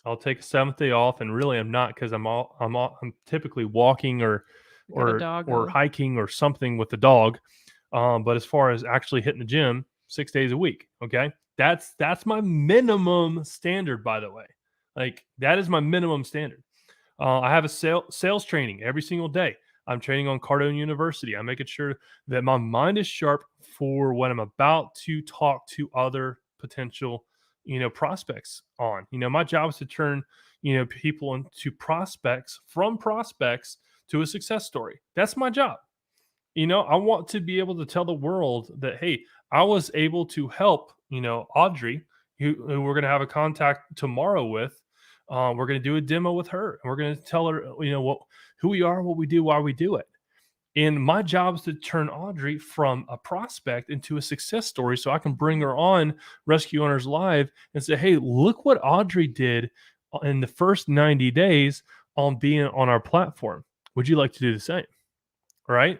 I'll take a seventh day off, and really I'm not because I'm typically walking or You got a or doggo. hiking or something with the dog. But as far as actually hitting the gym, 6 days a week. Okay, that's my minimum standard. By the way, like that is my minimum standard. I have a sales training every single day. I'm training on Cardone University. I'm making sure that my mind is sharp for when I'm about to talk to other potential, prospects on. My job is to turn, people into prospects, from prospects to a success story. That's my job. I want to be able to tell the world that, hey, I was able to help, Audrey, who we're going to have a contact tomorrow with. We're going to do a demo with her, and we're going to tell her, who we are, what we do, why we do it. And my job is to turn Audrey from a prospect into a success story so I can bring her on Rescue Owners Live and say, hey, look what Audrey did in the first 90 days on being on our platform. Would you like to do the same? Right?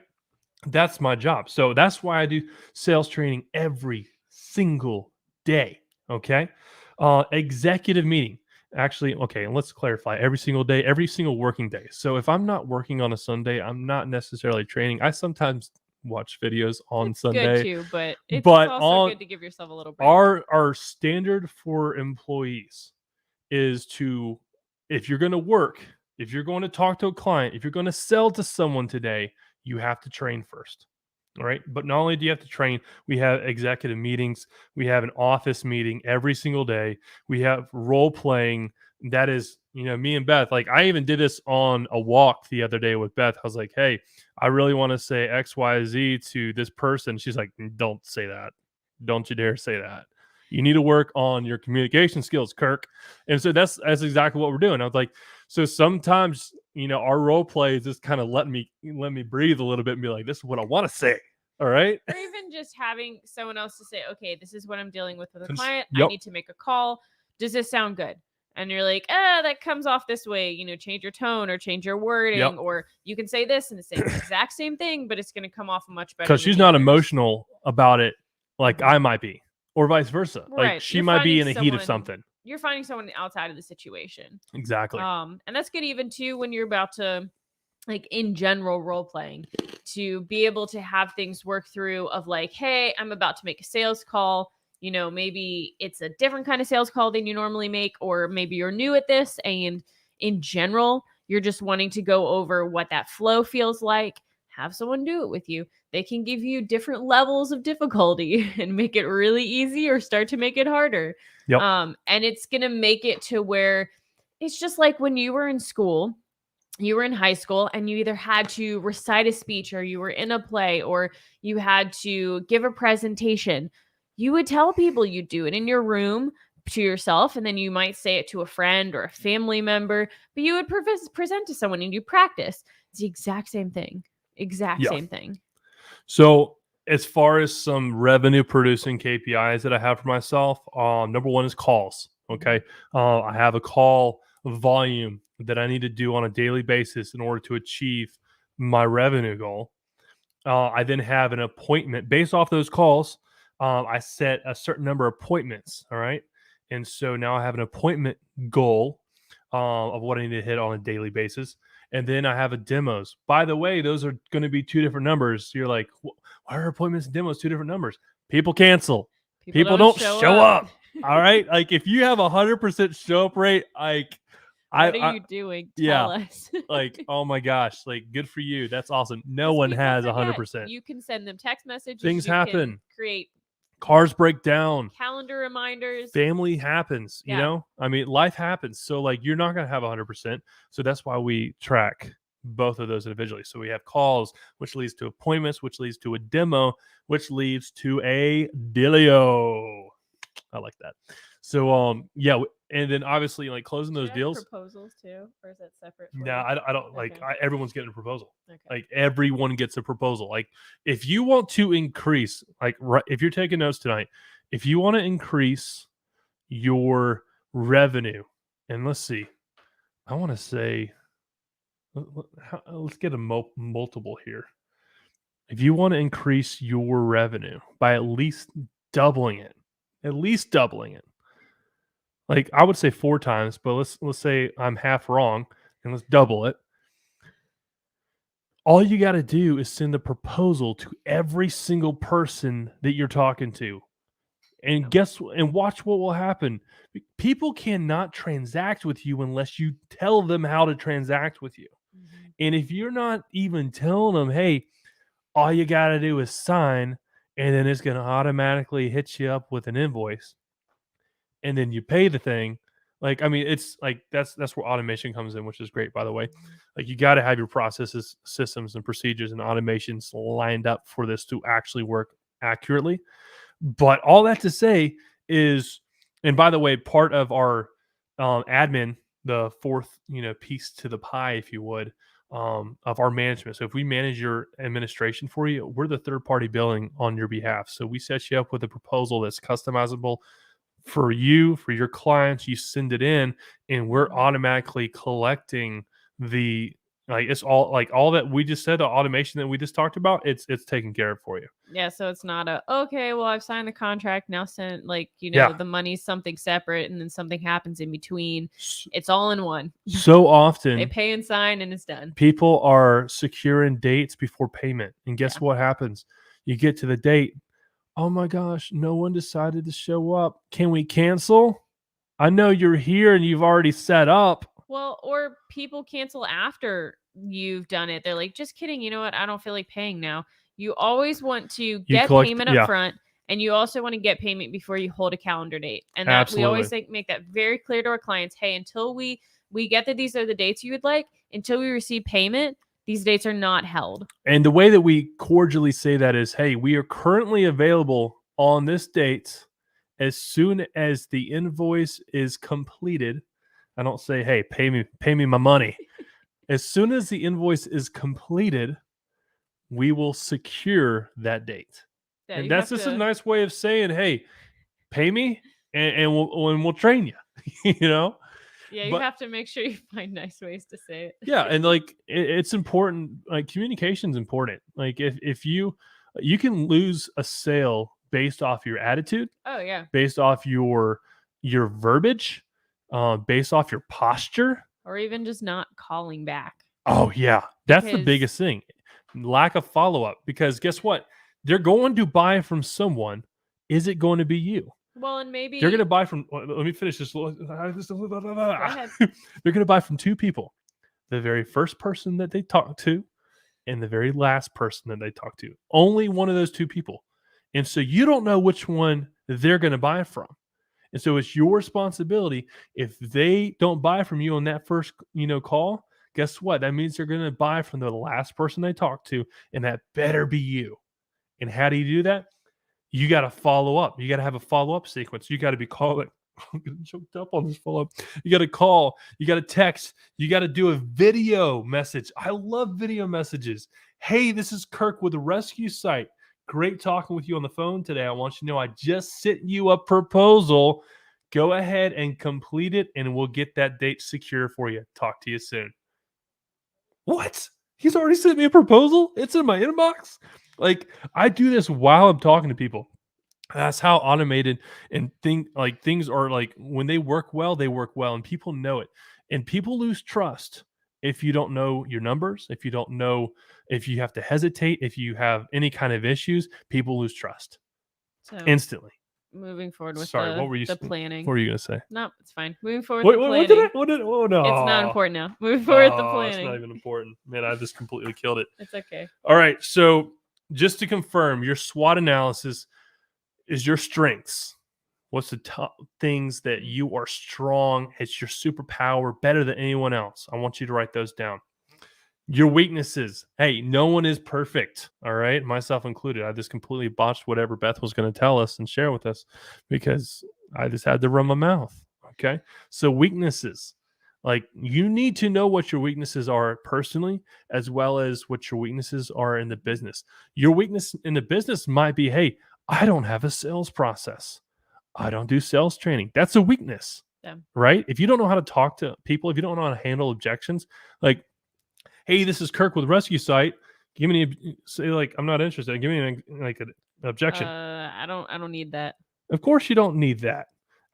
That's my job. So that's why I do sales training every single day. Okay. Executive meeting. Actually, okay, and let's clarify every single day, every single working day. So if I'm not working on a Sunday, I'm not necessarily training. I sometimes watch videos on It's good Sunday, too, but it's but also on good to give yourself a little break. our standard for employees is to, if you're going to work, if you're going to talk to a client, if you're going to sell to someone today, you have to train first. All right. But not only do you have to train, we have executive meetings, we have an office meeting every single day, we have role playing. That is, me and Beth, like I even did this on a walk the other day with Beth. I was like, hey, I really want to say XYZ to this person. She's like, don't say that. Don't you dare say that. You need to work on your communication skills, Kirk. And so that's exactly what we're doing. I was like, so sometimes, our role play is just kind of let me breathe a little bit and be like, this is what I want to say. All right. Or even just having someone else to say, okay, this is what I'm dealing with a Cons- client. I Yep. need to make a call. Does this sound good? And you're like, that comes off this way. Change your tone or change your wording, Yep. or you can say this and the exact same thing, but it's going to come off much better. Because than she's the not others. emotional about it like I might be, or vice versa. Like Right. she You're might be finding in the heat of someone- something. You're finding someone outside of the situation. Exactly. And that's good even too when you're about to, like, in general role playing, to be able to have things work through of like, hey, I'm about to make a sales call. Maybe it's a different kind of sales call than you normally make, or maybe you're new at this, and in general, you're just wanting to go over what that flow feels like. Have someone do it with you. They can give you different levels of difficulty and make it really easy or start to make it harder. Yep. And it's going to make it to where it's just like when you were in school, you were in high school, and you either had to recite a speech, or you were in a play, or you had to give a presentation. You would tell people you'd do it in your room to yourself, and then you might say it to a friend or a family member, but you would present to someone and you practice. It's the exact same thing. Exact Yeah. same thing. So as far as some revenue producing KPIs that I have for myself, number one is calls. Okay. I have a call volume that I need to do on a daily basis in order to achieve my revenue goal. I then have an appointment based off those calls. I set a certain number of appointments. All right. And so now I have an appointment goal of what I need to hit on a daily basis. And then I have a demos. By the way, those are going to be two different numbers. You're like, why are appointments and demos two different numbers? People cancel. People don't show up. All right. Like if you have 100% show up rate, like what are you doing? Tell us. like, oh my gosh, like good for you. That's awesome. No 'Cause one people has forget. 100%. You can send them text messages. Things you can happen. create Cars break down. calendar reminders. Family happens, Yeah. I mean, life happens. So like you're not going to have 100%. So that's why we track both of those individually. So we have calls, which leads to appointments, which leads to a demo, which leads to a dealio. I like that. So yeah, and then obviously like closing those deals. Proposals too, or is that separate? No, I don't like. Okay. Everyone's getting a proposal. Okay. Like everyone gets a proposal. Like if you want to increase, like if you're taking notes tonight, if you want to increase your revenue, and let's see, I want to say, let's get a multiple here. if you want to increase your revenue by at least doubling it, like I would say 4 times, but let's say I'm half wrong and let's double it. All you got to do is send a proposal to every single person that you're talking to. And watch what will happen. People cannot transact with you unless you tell them how to transact with you. Mm-hmm. And if you're not even telling them, hey, all you got to do is sign, and then it's going to automatically hit you up with an invoice, and then you pay the thing. Like, I mean, it's like that's where automation comes in, which is great, by the way. Like, you got to have your processes, systems, and procedures and automations lined up for this to actually work accurately. But all that to say is, and by the way, part of our admin, the fourth, piece to the pie, if you would, of our management. So if we manage your administration for you, we're the third party billing on your behalf. So we set you up with a proposal that's customizable for you, for your clients. You send it in, and we're automatically collecting the it's all that we just said, the automation that we just talked about. It's taken care of for you. Yeah, so it's not okay, well, I've signed the contract, now send Yeah. the money's something separate and then something happens in between. It's all in one. So They often pay and sign and it's done. people are securing dates before payment. And guess Yeah. what happens? You get to the date. Oh my gosh, no one decided to show up. Can we cancel? I know you're here and you've already set up. Well, or people cancel after you've done it. They're like, just kidding, you know what? I don't feel like paying now. You always want to get collect- payment yeah. up front, and you also want to get payment before you hold a calendar date. And that we always make that very clear to our clients. Hey, until we get that these are the dates you would like, until we receive payment, these dates are not held. And the way that we cordially say that is, hey, we are currently available on this date. As soon as the invoice is completed, I don't say, hey, pay me my money. As soon as the invoice is completed, we will secure that date. Yeah, and that's just a nice way of saying, hey, pay me and we'll train you. Yeah, you have to make sure you find nice ways to say it. Yeah, and it's important. Like, communication's important. Like, if you can lose a sale based off your attitude. Oh yeah. Based off your verbiage, based off your posture, or even just not calling back. Oh yeah, that's the biggest thing. Lack of follow-up, because guess what? They're going to buy from someone. Is it going to be you? Well, and maybe they're going to buy from. Let me finish this. Go ahead. They're going to buy from 2 people: the very first person that they talk to, and the very last person that they talk to. Only one of those 2 people, and so you don't know which one they're going to buy from. And so it's your responsibility. If they don't buy from you on that first, call, guess what? That means they're going to buy from the last person they talked to, and that better be you. And how do you do that? You got to follow up. You got to have a follow-up sequence. You got to be calling. I'm getting choked up on this follow-up. You got to call. You got to text. You got to do a video message. I love video messages. Hey, this is Kirk with the rescue site. Great talking with you on the phone today. I want you to know I just sent you a proposal. Go ahead and complete it, and we'll get that date secure for you. Talk to you soon. What? He's already sent me a proposal? It's in my inbox? Like, I do this while I'm talking to people. That's how automated and things are. Like, when they work well, and people know it. And people lose trust if you don't know your numbers, if you don't know, if you have to hesitate, if you have any kind of issues, people lose trust instantly. Moving forward with the planning. What were you going to say? No, it's fine. Moving forward with the planning. Oh, no. It's not important now. Moving forward with the planning. It's not even important. Man, I just completely killed it. It's okay. All right. So just to confirm, your SWOT analysis is your strengths. What's the top things that you are strong? It's your superpower, better than anyone else. I want you to write those down. Your weaknesses. Hey, no one is perfect. All right. Myself included. I just completely botched whatever Beth was going to tell us and share with us because I just had to run my mouth. Okay. So weaknesses. Like, you need to know what your weaknesses are personally, as well as what your weaknesses are in the business. Your weakness in the business might be, hey, I don't have a sales process. I don't do sales training. That's a weakness, right? If you don't know how to talk to people, if you don't know how to handle objections, like, hey, this is Kirk with Rescue Site. Give me say like I'm not interested. Give me an objection. I don't need that. Of course you don't need that.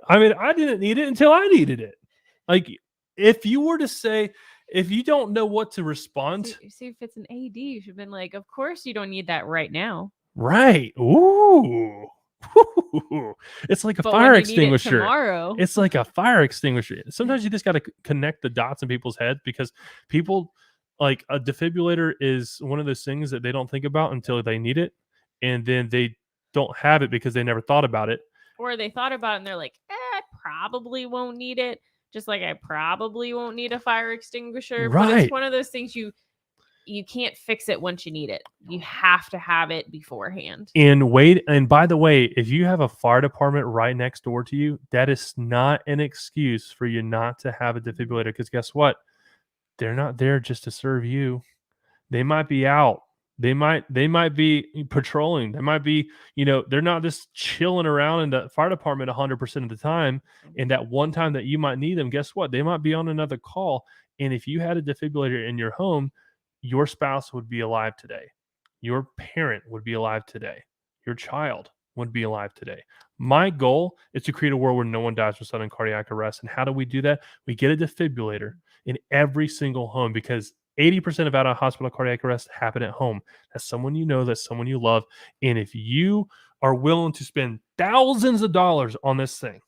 I mean, I didn't need it until I needed it. Like if you were to say if you don't know what to respond, See if it's an AD, you should have been like, of course you don't need that right now. right? Ooh. It's like a But fire when you need it extinguisher. tomorrow, It's like a fire extinguisher. Sometimes you just got to connect the dots in people's heads because people like a defibrillator is one of those things that they don't think about until they need it, and then they don't have it because they never thought about it. or they thought about it and they're like, I probably won't need it. Just like I probably won't need a fire extinguisher. But Right. it's one of those things you can't fix it once you need it. You have to have it beforehand. And by the way, if you have a fire department right next door to you, that is not an excuse for you not to have a defibrillator. Because guess what? They're not there just to serve you. They might be out. They might be patrolling. They might be, they're not just chilling around in the fire department 100% of the time. And that one time that you might need them, guess what? They might be on another call. And if you had a defibrillator in your home, your spouse would be alive today. Your parent would be alive today. Your child would be alive today. My goal is to create a world where no one dies from sudden cardiac arrest. And how do we do that? We get a defibrillator in every single home because 80% of out of hospital cardiac arrests happen at home. That's someone you know, that's someone you love. And if you are willing to spend thousands of dollars on this thing,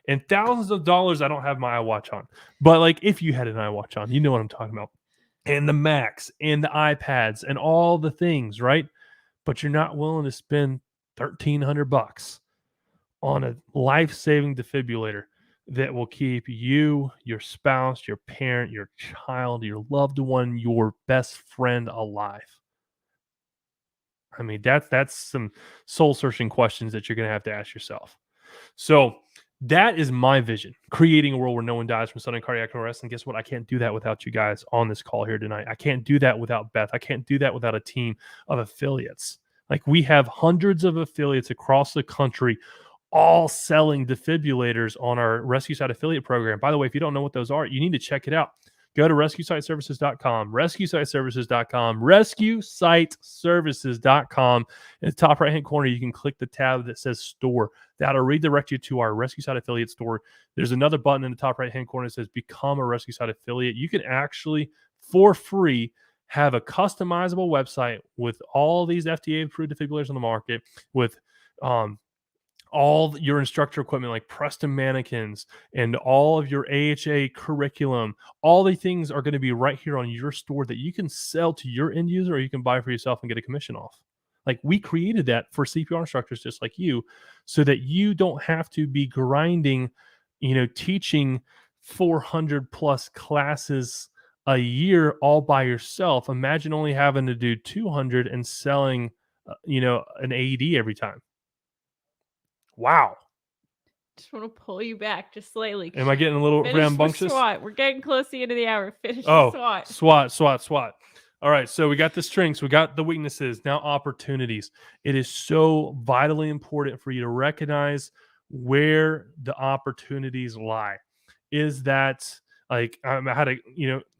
and thousands of dollars, I don't have my iWatch on, but like if you had an iWatch on, you know what I'm talking about. And the Macs and the iPads and all the things, right? But you're not willing to spend $1,300 on a life-saving defibrillator that will keep you, your spouse, your parent, your child, your loved one, your best friend alive. I mean, that's some soul-searching questions that you're going to have to ask yourself. So that is my vision, creating a world where no one dies from sudden cardiac arrest. And guess what? I can't do that without you guys on this call here tonight. I can't do that without Beth. I can't do that without a team of affiliates. Like we have hundreds of affiliates across the country all selling defibrillators on our Rescue Site affiliate program. By the way, if you don't know what those are, you need to check it out. Go to rescuesiteservices.com, rescuesiteservices.com, rescuesiteservices.com. In the top right-hand corner, you can click the tab that says store. That'll redirect you to our Rescue Site affiliate store. There's another button in the top right-hand corner that says become a Rescue Site affiliate. You can actually, for free, have a customizable website with all these FDA-approved defibrillators on the market, with all your instructor equipment like Preston mannequins and all of your AHA curriculum. All the things are going to be right here on your store that you can sell to your end user or you can buy for yourself and get a commission off. Like we created that for CPR instructors just like you so that you don't have to be grinding, teaching 400 plus classes a year all by yourself. Imagine only having to do 200 and selling, an AED every time. Wow. Just want to pull you back just slightly. Am I getting a little rambunctious? SWAT. We're getting close to the end of the hour. Finish the SWAT. SWAT. All right. So we got the strengths, we got the weaknesses, now opportunities. It is so vitally important for you to recognize where the opportunities lie. Is that like I had a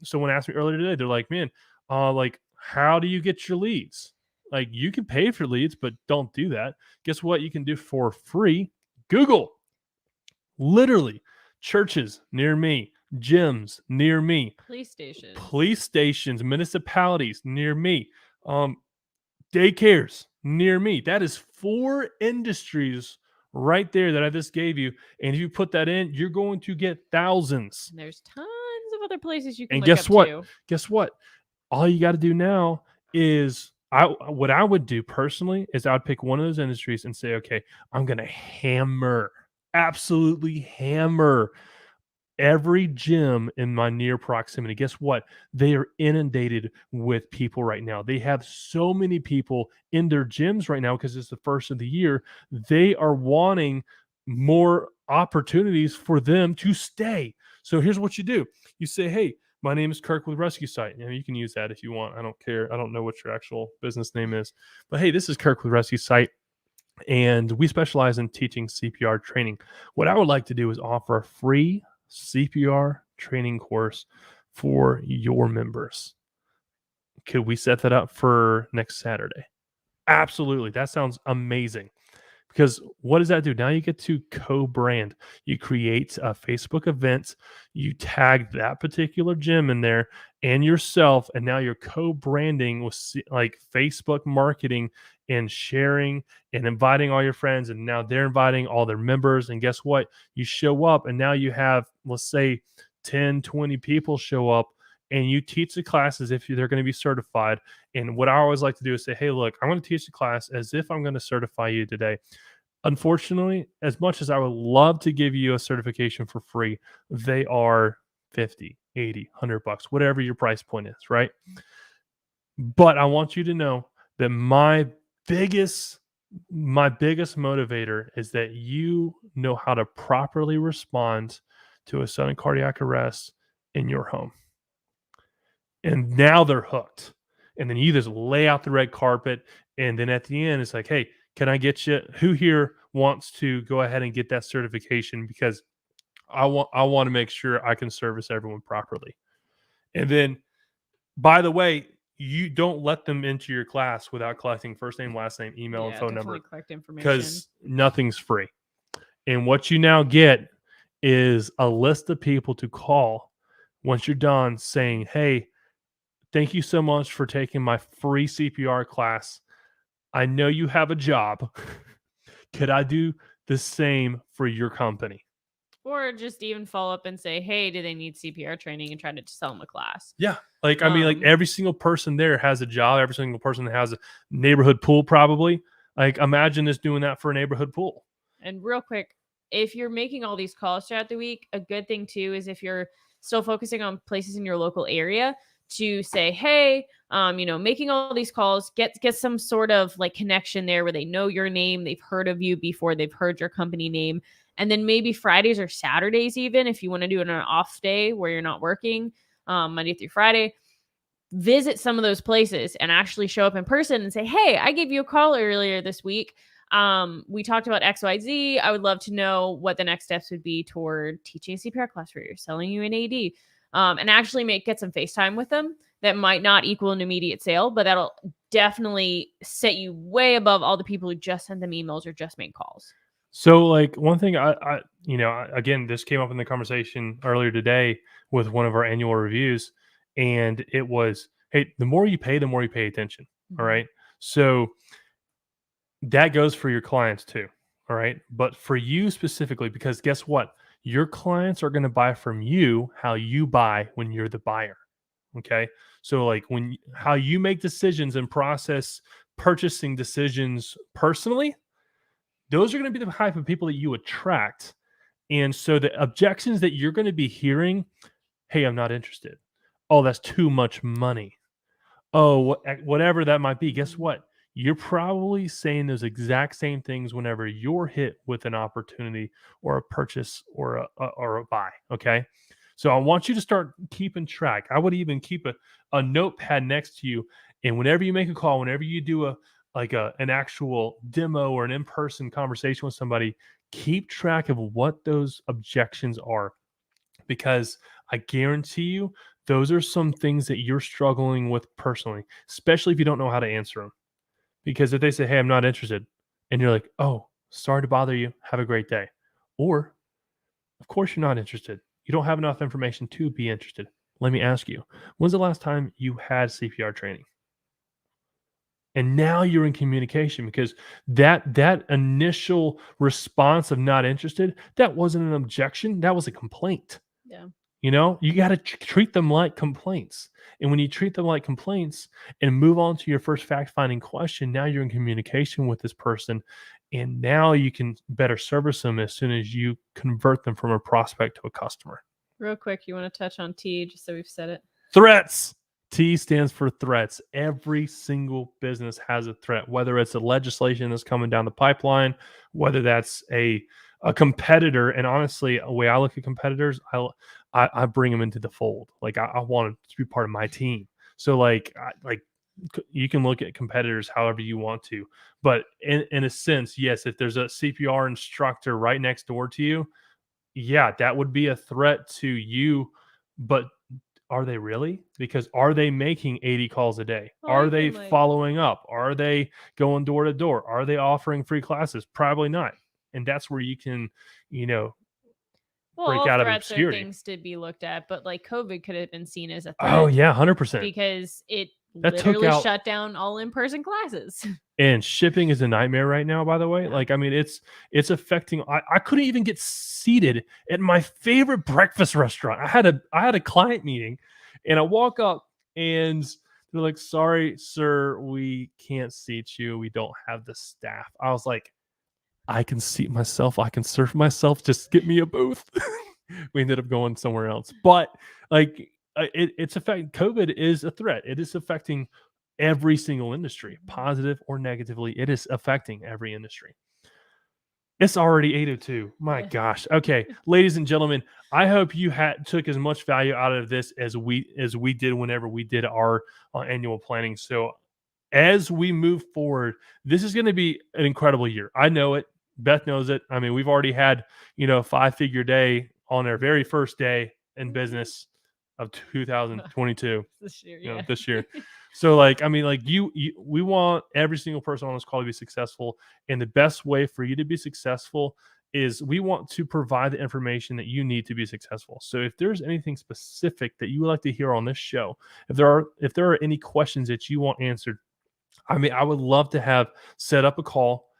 someone asked me earlier today, they're like, man, like how do you get your leads? Like you can pay for leads, but don't do that. Guess what you can do for free? Google. Literally, churches near me, gyms near me, police stations, municipalities near me, daycares near me. That is 4 industries right there that I just gave you. And if you put that in, you're going to get thousands. And there's tons of other places you can and look guess up what? to. Guess what? All you got to do now is what I would do personally is I would pick one of those industries and say, okay, I'm going to absolutely hammer every gym in my near proximity. Guess what? They are inundated with people right now. They have so many people in their gyms right now because it's the first of the year. They are wanting more opportunities for them to stay. So here's what you do. You say, hey, my name is Kirk with Rescue Site. You can use that if you want. I don't care. I don't know what your actual business name is. But hey, this is Kirk with Rescue Site, and we specialize in teaching CPR training. What I would like to do is offer a free CPR training course for your members. Could we set that up for next Saturday? Absolutely. That sounds amazing. Because what does that do? Now you get to co-brand. You create a Facebook event, you tag that particular gym in there and yourself, and now you're co-branding with like Facebook marketing and sharing and inviting all your friends, and now they're inviting all their members. And guess what? You show up, and now you have, let's say, 10, 20 people show up, and you teach the classes if they're going to be certified. And what I always like to do is say, hey, look, I'm going to teach the class as if I'm going to certify you today. Unfortunately, as much as I would love to give you a certification for free, they are 50, 80, $100, whatever your price point is, right? But I want you to know that my biggest motivator is that you know how to properly respond to a sudden cardiac arrest in your home. And now they're hooked. And then you just lay out the red carpet. And then at the end, it's like, hey, can I get you? Who here wants to go ahead and get that certification? Because I want to make sure I can service everyone properly. And then, by the way, you don't let them into your class without collecting first name, last name, email, and phone number. Collect information because nothing's free. And what you now get is a list of people to call once you're done saying, hey, thank you so much for taking my free CPR class. I know you have a job. Could I do the same for your company? Or just even follow up and say, hey, do they need CPR training, and try to sell them a class? Yeah. Like, I mean, like every single person there has a job. Every single person that has a neighborhood pool, probably. Like, imagine us doing that for a neighborhood pool. And real quick, if you're making all these calls throughout the week, a good thing too is if you're still focusing on places in your local area, to say, hey, making all these calls, get some sort of like connection there where they know your name, they've heard of you before, they've heard your company name. And then maybe Fridays or Saturdays, even if you want to do it on an off day where you're not working, Monday through Friday, visit some of those places and actually show up in person and say, hey, I gave you a call earlier this week. We talked about XYZ. I would love to know what the next steps would be toward teaching a CPR class for you, selling you an AD. And actually get some FaceTime with them. That might not equal an immediate sale, but that'll definitely set you way above all the people who just sent them emails or just made calls. So, like, one thing again, this came up in the conversation earlier today with one of our annual reviews, and it was, hey, the more you pay attention. All right. So that goes for your clients too. All right. But for you specifically, because guess what? Your clients are going to buy from you how you buy when you're the buyer. Okay. So, like, how you make decisions and process purchasing decisions personally, those are going to be the type of people that you attract. And so the objections that you're going to be hearing, hey, I'm not interested. Oh, that's too much money. Oh, whatever that might be. Guess what? You're probably saying those exact same things whenever you're hit with an opportunity or a purchase or a buy. Okay. So I want you to start keeping track. I would even keep a notepad next to you. And whenever you make a call, whenever you do an actual demo or an in-person conversation with somebody, keep track of what those objections are. Because I guarantee you, those are some things that you're struggling with personally, especially if you don't know how to answer them. Because if they say, hey, I'm not interested, and you're like, oh, sorry to bother you, have a great day. Or, of course, you're not interested. You don't have enough information to be interested. Let me ask you, when's the last time you had CPR training? And now you're in communication, because that initial response of not interested, that wasn't an objection. That was a complaint. Yeah. You got to treat them like complaints. And when you treat them like complaints and move on to your first fact-finding question, now you're in communication with this person. And now you can better service them as soon as you convert them from a prospect to a customer. Real quick, you want to touch on T, just so we've said it? Threats. T stands for threats. Every single business has a threat, whether it's a legislation that's coming down the pipeline, whether that's a competitor. And honestly, the way I look at competitors, I bring them into the fold. Like, I want them to be part of my team. So you can look at competitors however you want to, but in a sense, yes, if there's a CPR instructor right next door to you, yeah, that would be a threat to you. But are they really? Because are they making 80 calls a day? Well, Are you they can, like following up? Are they going door to door? Are they offering free classes? Probably not. And that's where you can, you know, well, break all out of threats are obscurity. things to be looked at, but like COVID could have been seen as a Oh threat yeah, 100%. because it That took literally out, shut down all in-person classes. and shipping is a nightmare right now, by the way. Yeah. Like, I mean, it's affecting, I couldn't even get seated at my favorite breakfast restaurant. I had a client meeting, and I walk up, and they're like, "Sorry, sir, we can't seat you. We don't have the staff." I was like, "I can seat myself. I can serve myself. Just get me a booth." We ended up going somewhere else. But like, it's affecting, COVID is a threat. It is affecting every single industry, positive or negatively. It is affecting every industry. It's already 8:02. My Yeah. gosh. Okay, ladies and gentlemen, I hope you took as much value out of this as we did whenever we did our annual planning. So as we move forward, this is going to be an incredible year. I know it. Beth knows it. I mean, we've already had, 5-figure day on our very first day in business of 2022, This year, yeah. this year. So like, I mean, like we want every single person on this call to be successful. And the best way for you to be successful is we want to provide the information that you need to be successful. So if there's anything specific that you would like to hear on this show, if there are any questions that you want answered, I mean, I would love to have set up a call.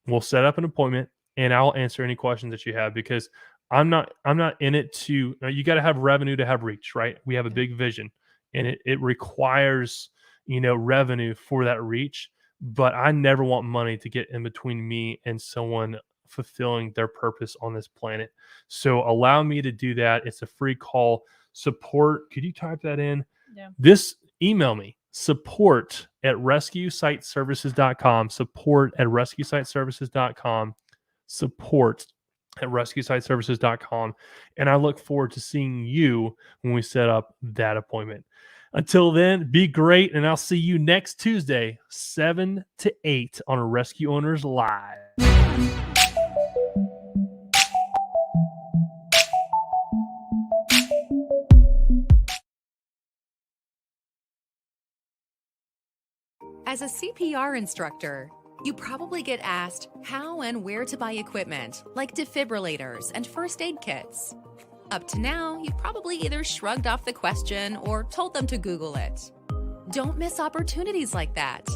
We'll set up an appointment, and I'll answer any questions that you have, because I'm not in it to, you got to have revenue to have reach, right? We have a big vision, and it requires, revenue for that reach, but I never want money to get in between me and someone fulfilling their purpose on this planet. So allow me to do that. It's a free call. Support. Could you type that in? Yeah. Email me, support@rescuesiteservices.com, support@rescuesiteservices.com, support@rescuesiteservices.com. And I look forward to seeing you when we set up that appointment. Until then, be great, and I'll see you next Tuesday, 7 to 8 on Rescue Owners Live. As a CPR instructor, you probably get asked how and where to buy equipment like defibrillators and first aid kits. Up to now, you've probably either shrugged off the question or told them to Google it. Don't miss opportunities like that.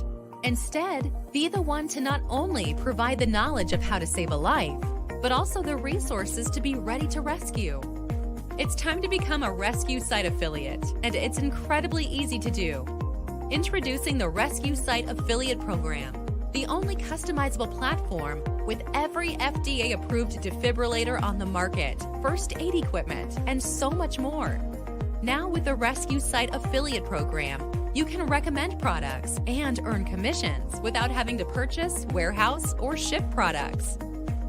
Instead, be the one to not only provide the knowledge of how to save a life, but also the resources to be ready to rescue. It's time to become a Rescue Site affiliate, and it's incredibly easy to do. Introducing the Rescue Site Affiliate Program, the only customizable platform with every FDA-approved defibrillator on the market, first aid equipment, and so much more. Now with the Rescue Site Affiliate Program, you can recommend products and earn commissions without having to purchase, warehouse, or ship products.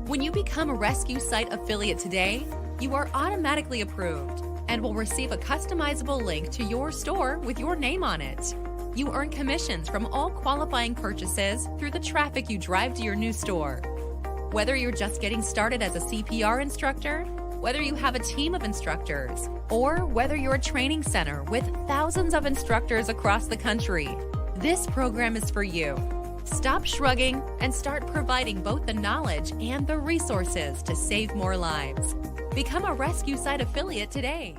When you become a Rescue Site affiliate today, you are automatically approved and will receive a customizable link to your store with your name on it. You earn commissions from all qualifying purchases through the traffic you drive to your new store. Whether you're just getting started as a CPR instructor, whether you have a team of instructors, or whether you're a training center with thousands of instructors across the country, this program is for you. Stop shrugging and start providing both the knowledge and the resources to save more lives. Become a Rescue Site affiliate today.